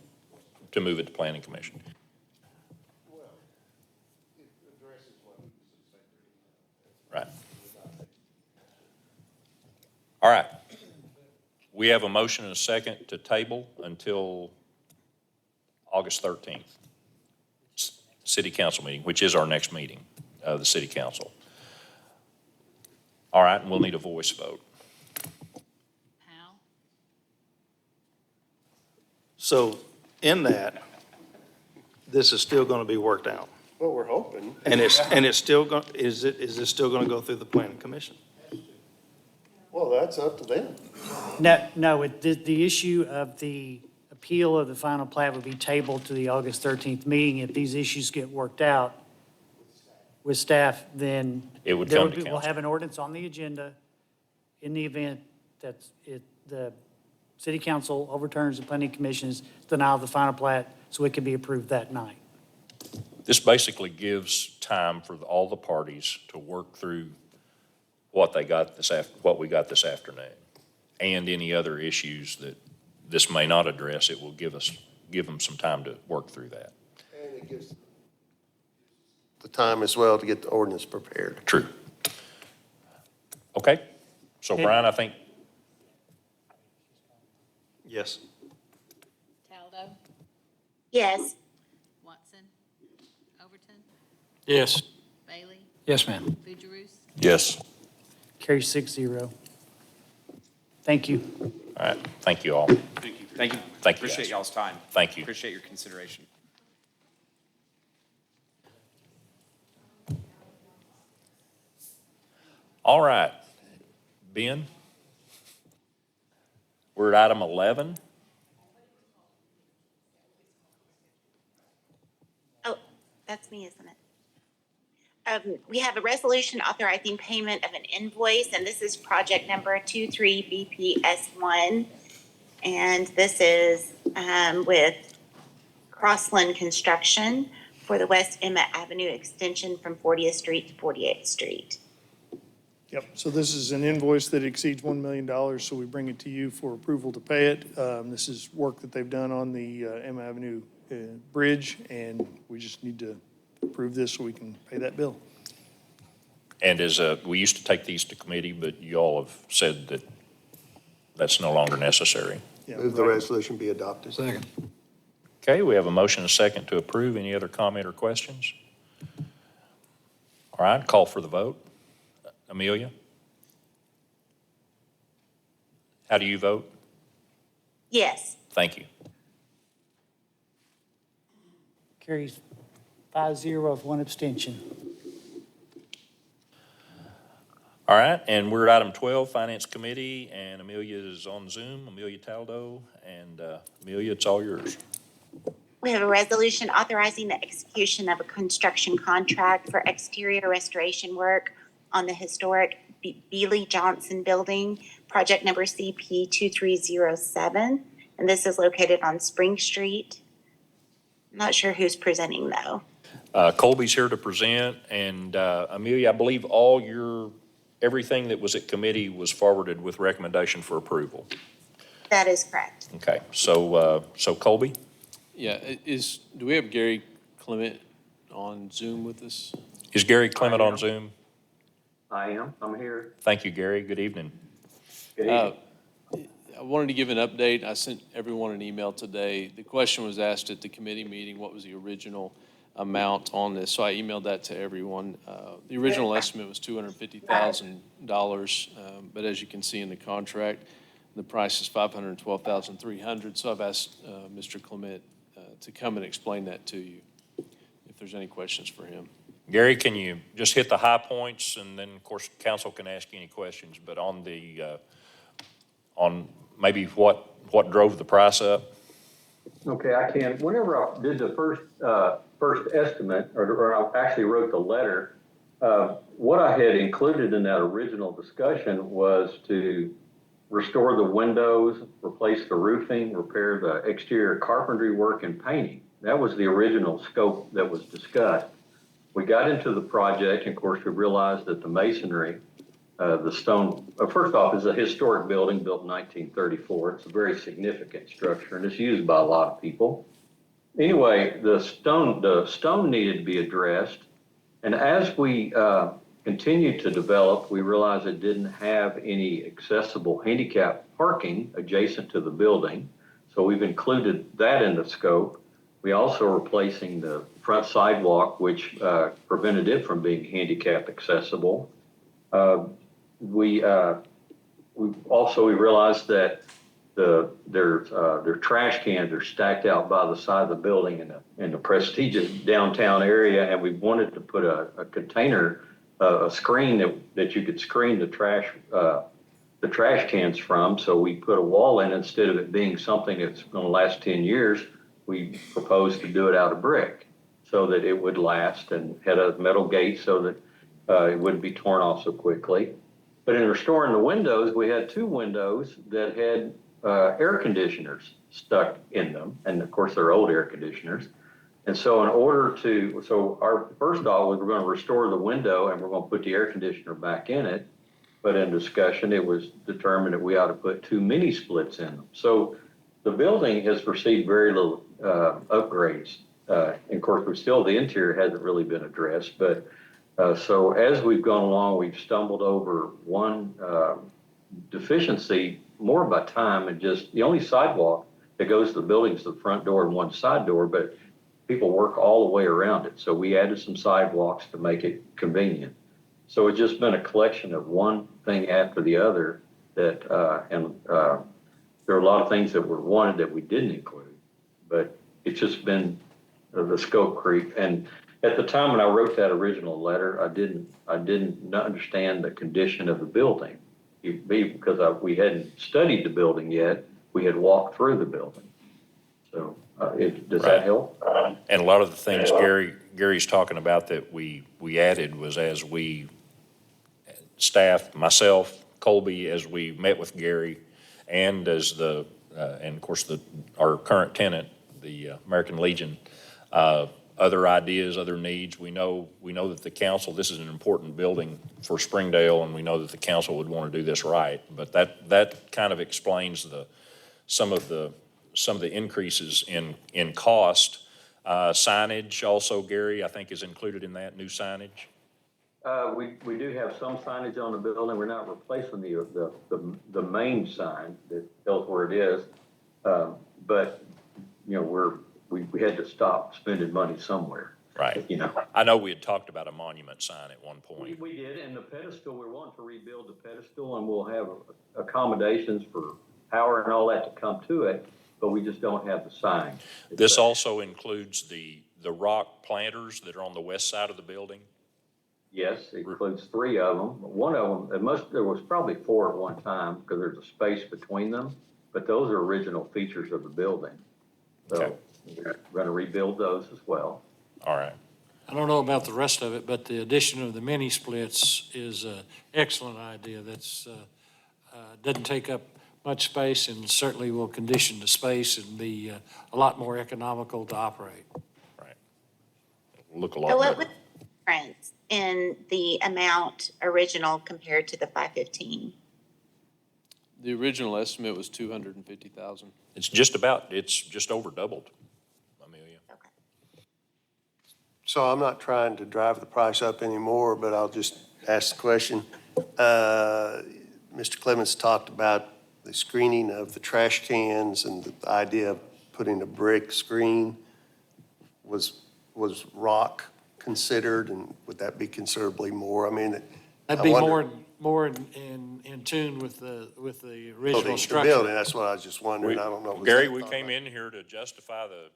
move it to planning commission. Right. All right. We have a motion and a second to table until August 13th, city council meeting, which is our next meeting of the city council. All right, and we'll need a voice vote. Powell, So in that, this is still going to be worked out. Well, we're hoping. And it's still going, is this still going to go through the planning commission? Well, that's up to them. No, the issue of the appeal of the final plat would be tabled to the August 13th meeting. If these issues get worked out with staff, then It would come to we'll council. have an ordinance on the agenda in the event that the city council overturns the planning commission's denial of the final plat, so it can be approved that night. This basically gives time for all the parties to work through what we got this afternoon, and any other issues that this may not address. It will give them some time to work through that. And it gives the time as well to get the ordinance prepared. True. Okay, so Okay. Brian, I think, Yes. Taldo, Yes. Watson, Overton, Yes. Bailey, Yes, ma'am. Fugierus. yes. Carry 6-0. Thank you. All right, thank you all. Thank you. Thank you. Thank you, Appreciate guys. y'all's time. Thank you. Appreciate your consideration. All right, Ben, we're at item 11. Oh, that's me, isn't it? We have a resolution authorizing payment of an invoice, and this is project number 23BPS1. And this is with Crossland Construction for the West Emmett Avenue extension from 40th Street to 48th Street. Yep, so this is an invoice that exceeds $1 million, so we bring it to you for approval to pay it. This is work that they've done on the Emmett Avenue Bridge, and we just need to approve this so we can pay that bill. And we used to take these to committee, but you all have said that that's no longer necessary. Yeah, Move the right. resolution be adopted. Second. Okay, we have a motion and a second to approve. Any other comment or questions? All right, call for the vote. Amelia? How do you vote? Yes. Thank you. Carries 5-0 with one abstention. All right, and we're at item 12, Finance Committee, and Amelia is on Zoom, Amelia Taldo, and Amelia, it's all yours. We have a resolution authorizing the execution of a construction contract for exterior restoration work on the historic Beely Johnson Building, project number CP 2307, and this is located on Spring Street. I'm not sure who's presenting though. Colby's here to present, and Amelia, I believe everything that was at committee was forwarded with recommendation for approval. That is correct. Okay, so Colby? Yeah, do we have Gary Clement on Zoom with us? Is Gary Clement on Zoom? I am. I'm here. Thank you, Gary. Good evening. Good evening. I wanted to give an update. I sent everyone an email today. The question was asked at the committee meeting, what was the original amount on this? So I emailed that to everyone. The original estimate was $250,000, but as you can see in the contract, the price is $512,300. So I've asked Mr. Clement to come and explain that to you, if there's any questions for him. Gary, can you just hit the high points, and then, of course, council can ask you any questions, but on maybe what drove the price up? Okay, I can. Whenever I did the first estimate, or I actually wrote the letter, what I had included in that original discussion was to restore the windows, replace the roofing, repair the exterior carpentry work, and painting. That was the original scope that was discussed. We got into the project, and of course, we realized that the masonry, the stone, first off, is a historic building built in 1934. It's a very significant structure, and it's used by a lot of people. Anyway, the stone needed to be addressed, and as we continued to develop, we realized it didn't have any accessible handicap parking adjacent to the building, so we've included that in the scope. We also are replacing the front sidewalk, which prevented it from being handicap accessible. We realized that their trash cans are stacked out by the side of the building in the prestigious downtown area, and we wanted to put a container, a screen that you could screen the trash cans from. So we put a wall in instead of it being something that's going to last 10 years. We proposed to do it out of brick so that it would last, and had a metal gate so that it wouldn't be torn off so quickly. But in restoring the windows, we had two windows that had air conditioners stuck in them. And of course, they're old air conditioners. And so our first thought was we're going to restore the window and we're going to put the air conditioner back in it. But in discussion, it was determined that we ought to put two mini splits in them. So the building has received very little upgrades. And of course, the interior hasn't really been addressed. But so as we've gone along, we've stumbled over one deficiency more by time, and just the only sidewalk that goes to the building is the front door and one side door, but people work all the way around it. So we added some sidewalks to make it convenient. So it's just been a collection of one thing after the other that, there are a lot of things that were wanted that we didn't include, but it's just been the scope creep. And at the time when I wrote that original letter, I didn't understand the condition of the building. Because we hadn't studied the building yet, we had walked through the building. So does that help? And a lot of the things Gary's talking about that we added was as we, staff, myself, Colby, as we met with Gary, and as and of course our current tenant, the American Legion, other ideas, other needs. We know that the council, this is an important building for Springdale, and we know that the council would want to do this right. But that kind of explains some of the increases in cost. Signage also, Gary, I think is included in that, new signage. We do have some signage on the building. We're not replacing the main sign that tells where it is. But, you know, we had to stop spending money somewhere. Right. You know. I know we had talked about a monument sign at one point. We did, and the pedestal, we're wanting to rebuild the pedestal, and we'll have accommodations for power and all that to come to it, but we just don't have the sign. This also includes the rock planters that are on the west side of the building? Yes, it includes 3 of them. One of them, there was probably 4 at one time because there's a space between them, but those are original features of the building. So we're going to rebuild those as well. All right. I don't know about the rest of it, but the addition of the mini splits is an excellent idea. That's, doesn't take up much space and certainly will condition the space and be a lot more economical to operate. Right. Look a So Oh, lot what better. was the difference in the amount original compared to the 515? The original estimate was 250,000. It's just over doubled, Amelia. So I'm not trying to drive the price up anymore, but I'll just ask the question. Mr. Clements talked about the screening of the trash cans and the idea of putting a brick screen. Was rock considered, and would that be considerably more? I mean, That'd I be wonder- more in tune with the Building, original the structure. building, that's what I was just wondering. I don't know. was Gary, that we thought came about? in here to justify the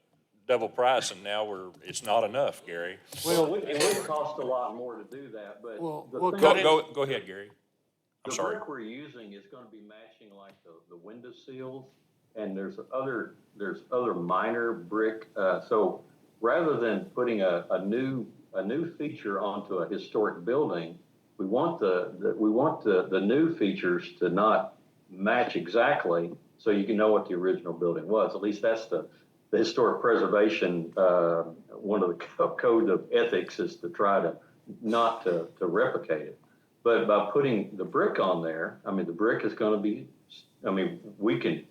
double price, and now it's not enough, Gary. Well, it would cost a lot more to do that, but. Well, the we'll thing cut is- Go ahead, Gary. I'm The sorry. brick we're using is gonna be matching like the window seals, and there's other minor brick, so rather than putting a new feature onto a historic building, we want the new features to not match exactly, so you can know what the original building was. At least that's the historic preservation, one of the code of ethics is to try to not to replicate it. But by putting the brick on there, I mean, the brick is gonna be, I mean, we can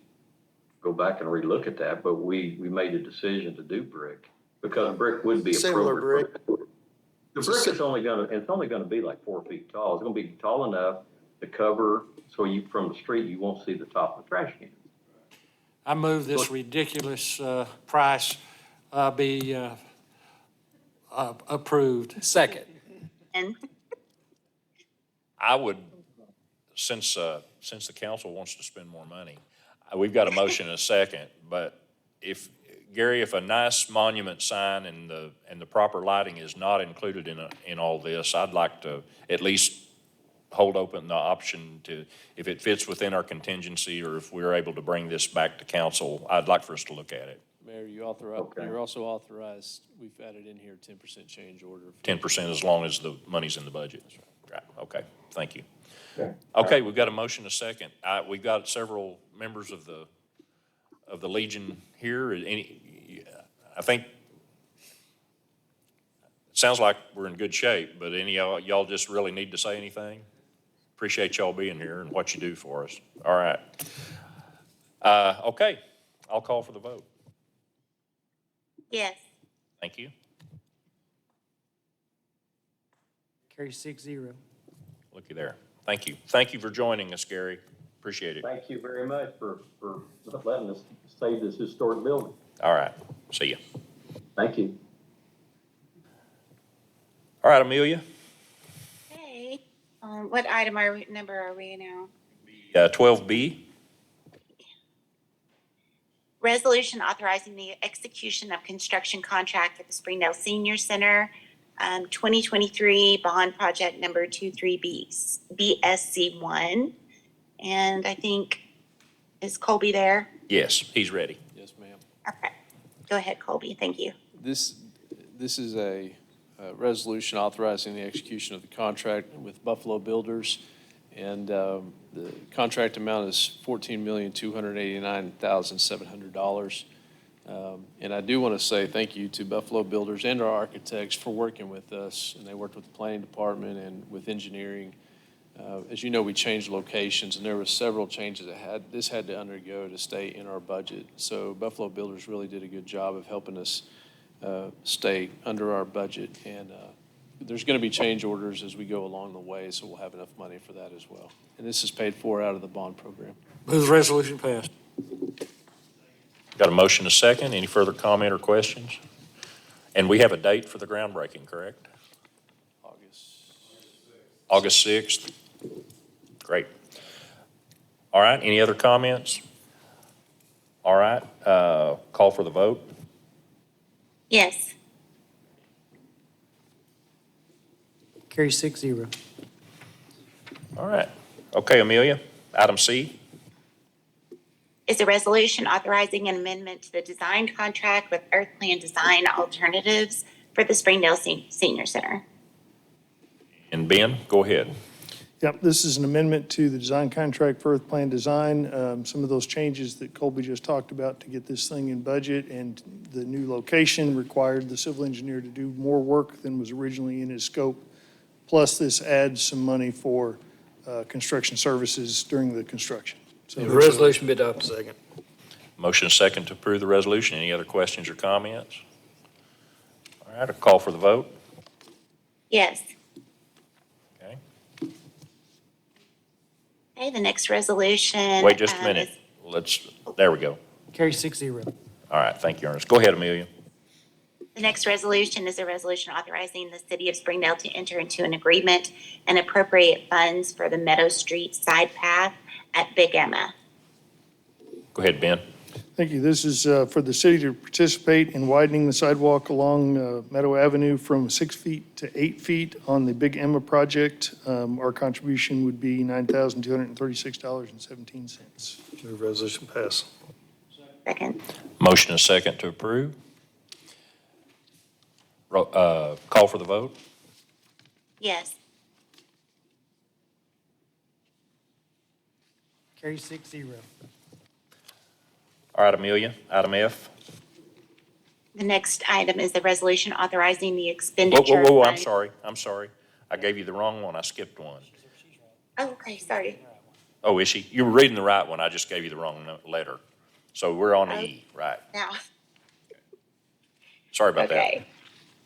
go back and relook at that, but we made a decision to do brick because brick would be Similar appropriate. brick. The brick is only gonna be like 4 feet tall. It's gonna be tall enough to cover, so from the street, you won't see the top of the trash can. I move this ridiculous price be approved. Second. And I would, since the council wants to spend more money, we've got a motion and a second, but Gary, if a nice monument sign and the proper lighting is not included in all this, I'd like to at least hold open the option to, if it fits within our contingency or if we're able to bring this back to council, I'd like for us to look at it. Mayor, you're also authorized, we've added in here 10% change order. 10% as long as the money's in the budget. Right, okay, thank you. Okay, we've got a motion and a second. We've got several members of the Legion here. I think, it sounds like we're in good shape, but any of y'all just really need to say anything? Appreciate y'all being here and what you do for us. All right. Okay, I'll call for the vote. yes, Thank you. Carry 6-0. Looky there. Thank you. Thank you for joining us, Gary. Appreciate it. Thank you very much for letting us save this historic building. All right, see you. Thank you. All right, Amelia, hey, what number are we now? 12B. Resolution authorizing the execution of construction contract for the Springdale Senior Center, 2023 bond project number 23BSC1. And I think, is Colby there? Yes, he's ready. Yes, ma'am. Okay, go ahead, Colby, thank you. This is a resolution authorizing the execution of the contract with Buffalo Builders. And the contract amount is $14,289,700. And I do want to say thank you to Buffalo Builders and our architects for working with us. And they worked with the planning department and with engineering. As you know, we changed locations, and there were several changes that this had to undergo to stay in our budget. So Buffalo Builders really did a good job of helping us stay under our budget. And there's going to be change orders as we go along the way, so we'll have enough money for that as well. And this is paid for out of the bond program. Move the resolution passed. Got a motion, a second. Any further comment or questions? And we have a date for the groundbreaking, correct? August 6th? Great. All right, any other comments? All right, call for the vote. Yes. Carrie 6-0. All right. Okay, Amelia, item C. Is a resolution authorizing an amendment to the design contract with Earth Plan Design Alternatives for the Springdale Senior Center. And Ben, go ahead. Yep, this is an amendment to the design contract for Earth Plan Design. Some of those changes that Colby just talked about to get this thing in budget, and the new location required the civil engineer to do more work than was originally in his scope. Plus, this adds some money for construction services during the construction. So The resolution be adopted. Second. Motion, second to approve the resolution. Any other questions or comments? All right, a call for the vote. Yes. Okay. Okay, the next resolution. Wait just a minute. There we go. Carrie 6-0. All right, thank you, Ernest. Go ahead, Amelia. The next resolution is a resolution authorizing the city of Springdale to enter into an agreement and appropriate funds for the Meadow Street side path at Big Emma. Go ahead, Ben. Thank you. This is for the city to participate in widening the sidewalk along Meadow Avenue from 6 feet to 8 feet on the Big Emma project. Our contribution would be $9,236.17. Move resolution pass. Second. Motion and second to approve. Call for the vote. Yes. Carrie 6-0. All right, Amelia, item F. The next item is the resolution authorizing the Whoa, expenditure. whoa, whoa, of I'm sorry. I gave you the wrong one. I skipped one. Oh, okay, sorry. Oh, is she? You were reading the right one. I just gave you the wrong letter. So we're on E, right? Now, Sorry about that. okay.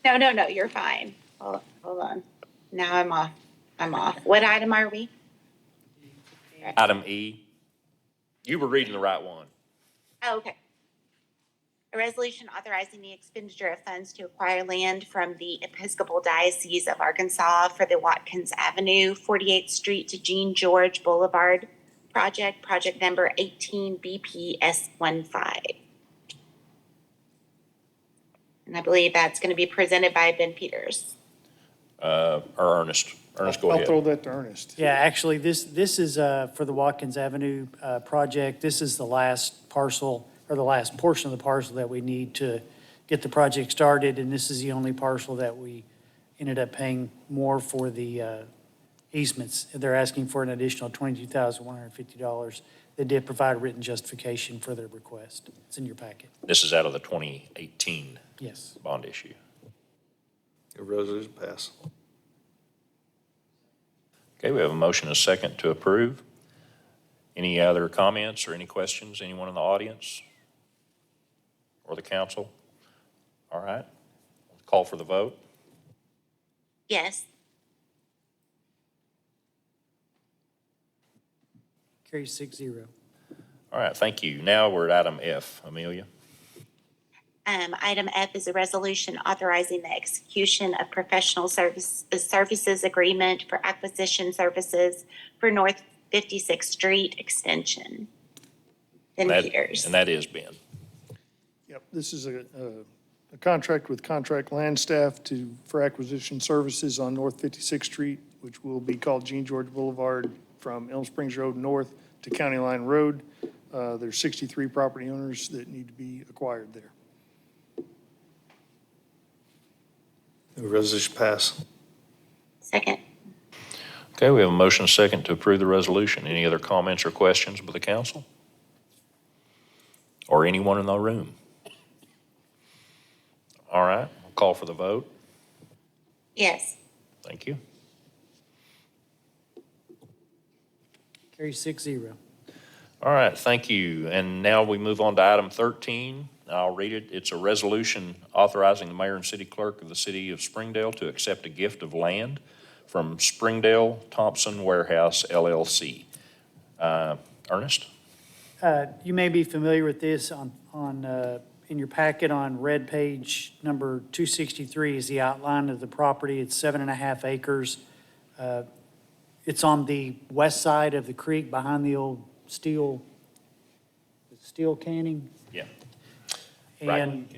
No, you're fine. Hold on. Now I'm off. What item are we? Item E. You were reading the right one. Oh, okay. A resolution authorizing the expenditure of funds to acquire land from the Episcopal Diocese of Arkansas for the Watkins Avenue, 48th Street to Jean George Boulevard project number 18 BPS15. And I believe that's going to be presented by Ben Peters. Or Ernest. Ernest, go I'll ahead. throw that to Ernest. Yeah, actually, this is for the Watkins Avenue project. This is the last parcel, or the last portion of the parcel that we need to get the project started, and this is the only parcel that we ended up paying more for the easements. They're asking for an additional $22,150. They did provide written justification for their request. It's in your packet. This is out of the 2018 Yes. bond issue. Move resolution pass. Okay, we have a motion and a second to approve. Any other comments or any questions? Anyone in the audience or the council? All right. Call for the vote. Yes. Carrie 6-0. All right, thank you. Now we're at item F. Amelia. Item F is a resolution authorizing the execution of professional services agreement for acquisition services for North 56th Street Extension. Ben Peters. And that is Ben. Yep, this is a contract with Contract Land Staff for acquisition services on North 56th Street, which will be called Jean George Boulevard from Elm Springs Road North to County Line Road. There's 63 property owners that need to be acquired there. Move resolution pass. Second. Okay, we have a motion and a second to approve the resolution. Any other comments or questions by the council? Or anyone in the room? All right, I'll call for the vote. Yes. Thank you. Carries 6-0. All right, thank you. And now we move on to item 13. I'll read it. It's a resolution authorizing the mayor and city clerk of the city of Springdale to accept a gift of land from Springdale Thompson Warehouse LLC. Ernest? You may be familiar with this in your packet on red page number 263 is the outline of the property. It's 7.5 acres. It's on the west side of the creek behind the old steel canning. Yeah. And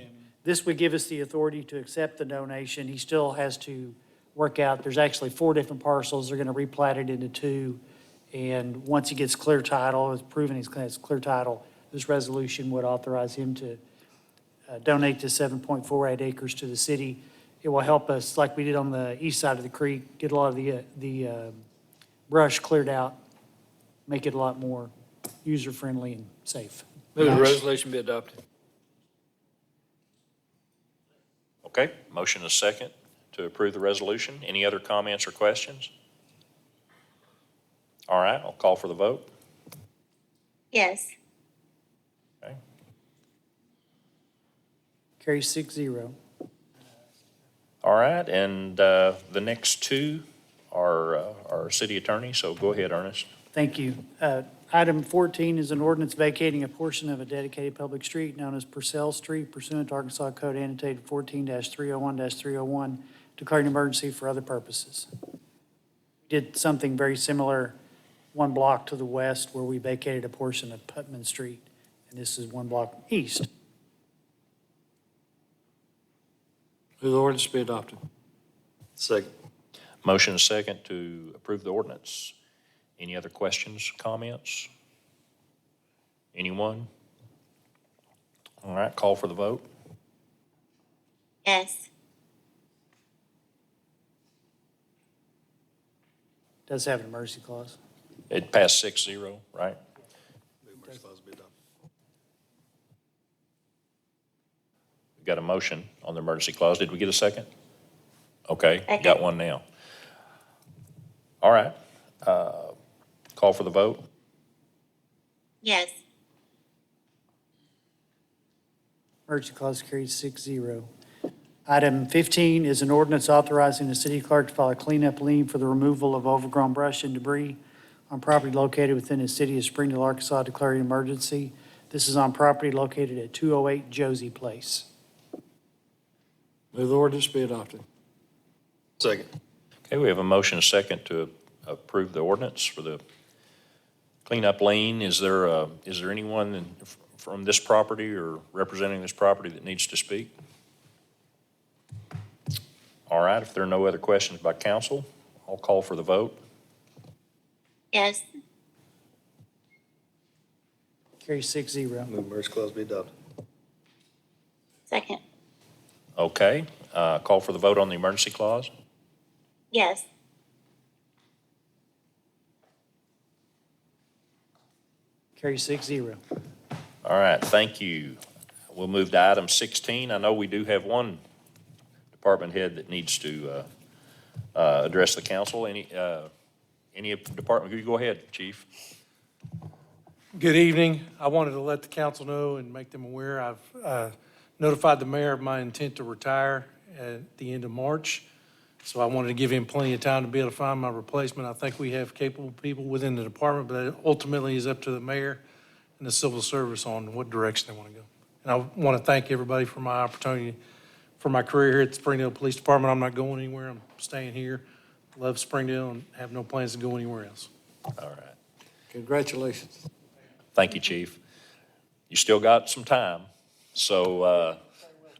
this would give us the authority to accept the donation. He still has to work out, there's actually 4 different parcels. They're going to replat it into 2. And once he gets clear title, it's proven he's has clear title, this resolution would authorize him to donate the 7.48 acres to the city. It will help us, like we did on the east side of the creek, get a lot of the brush cleared out, make it a lot more user-friendly and safe. Move the resolution be adopted. Okay, motion is second to approve the resolution. Any other comments or questions? All right, I'll call for the vote. Yes. Okay. Carries 6-0. All right, and the next 2 are our city attorney, so go ahead, Ernest. Thank you. Item 14 is an ordinance vacating a portion of a dedicated public street known as Purcell Street pursuant to Arkansas Code annotated 14-301-301, declaring an emergency for other purposes. Did something very similar 1 block to the west where we vacated a portion of Putman Street, and this is 1 block east. Move the ordinance be adopted. Second. Motion is second to approve the ordinance. Any other questions, comments? Anyone? All right, call for the vote. Yes. Does have an emergency clause. It passed 6-0, right? We got a motion on the emergency clause. Did we get a second? Okay, got one now. All right. Call for the vote. Yes. Emergency clause carries 6-0. Item 15 is an ordinance authorizing the city clerk to file a cleanup lien for the removal of overgrown brush and debris on property located within the city of Springdale, Arkansas, declaring an emergency. This is on property located at 208 Josie Place. Move the ordinance be adopted. Second. Okay, we have a motion, a second to approve the ordinance for the cleanup lien. Is there anyone from this property or representing this property that needs to speak? All right, if there are no other questions by council, I'll call for the vote. Yes. Carries 6-0. Move emergency clause be adopted. Second. Okay, call for the vote on the emergency clause. Yes. Carries 6-0. All right, thank you. We'll move to item 16. I know we do have one department head that needs to address the council. Any department, you go ahead, Chief. Good evening. I wanted to let the council know and make them aware, I've notified the mayor of my intent to retire at the end of March. So I wanted to give him plenty of time to be able to find my replacement. I think we have capable people within the department, but it ultimately is up to the mayor and the civil service on what direction they want to go. And I want to thank everybody for my opportunity, for my career here at the Springdale Police Department. I'm not going anywhere. I'm staying here. Love Springdale and have no plans to go anywhere else. All right. Congratulations. Thank you, Chief. You still got some time, so,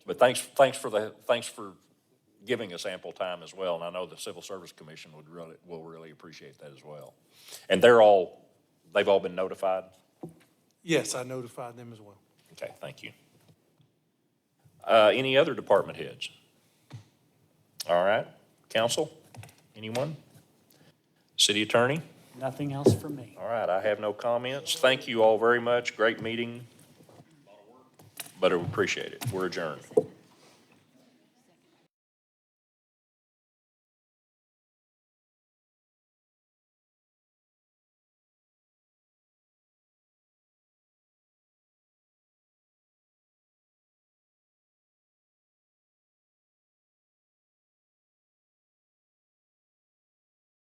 but thanks for giving us ample time as well, and I know the Civil Service Commission will really appreciate that as well. And they've all been notified? Yes, I notified them as well. Okay, thank you. Any other department heads? All right, council, anyone? City attorney? Nothing else from me. All right, I have no comments. Thank you all very much. Great meeting. But I appreciate it. We're adjourned.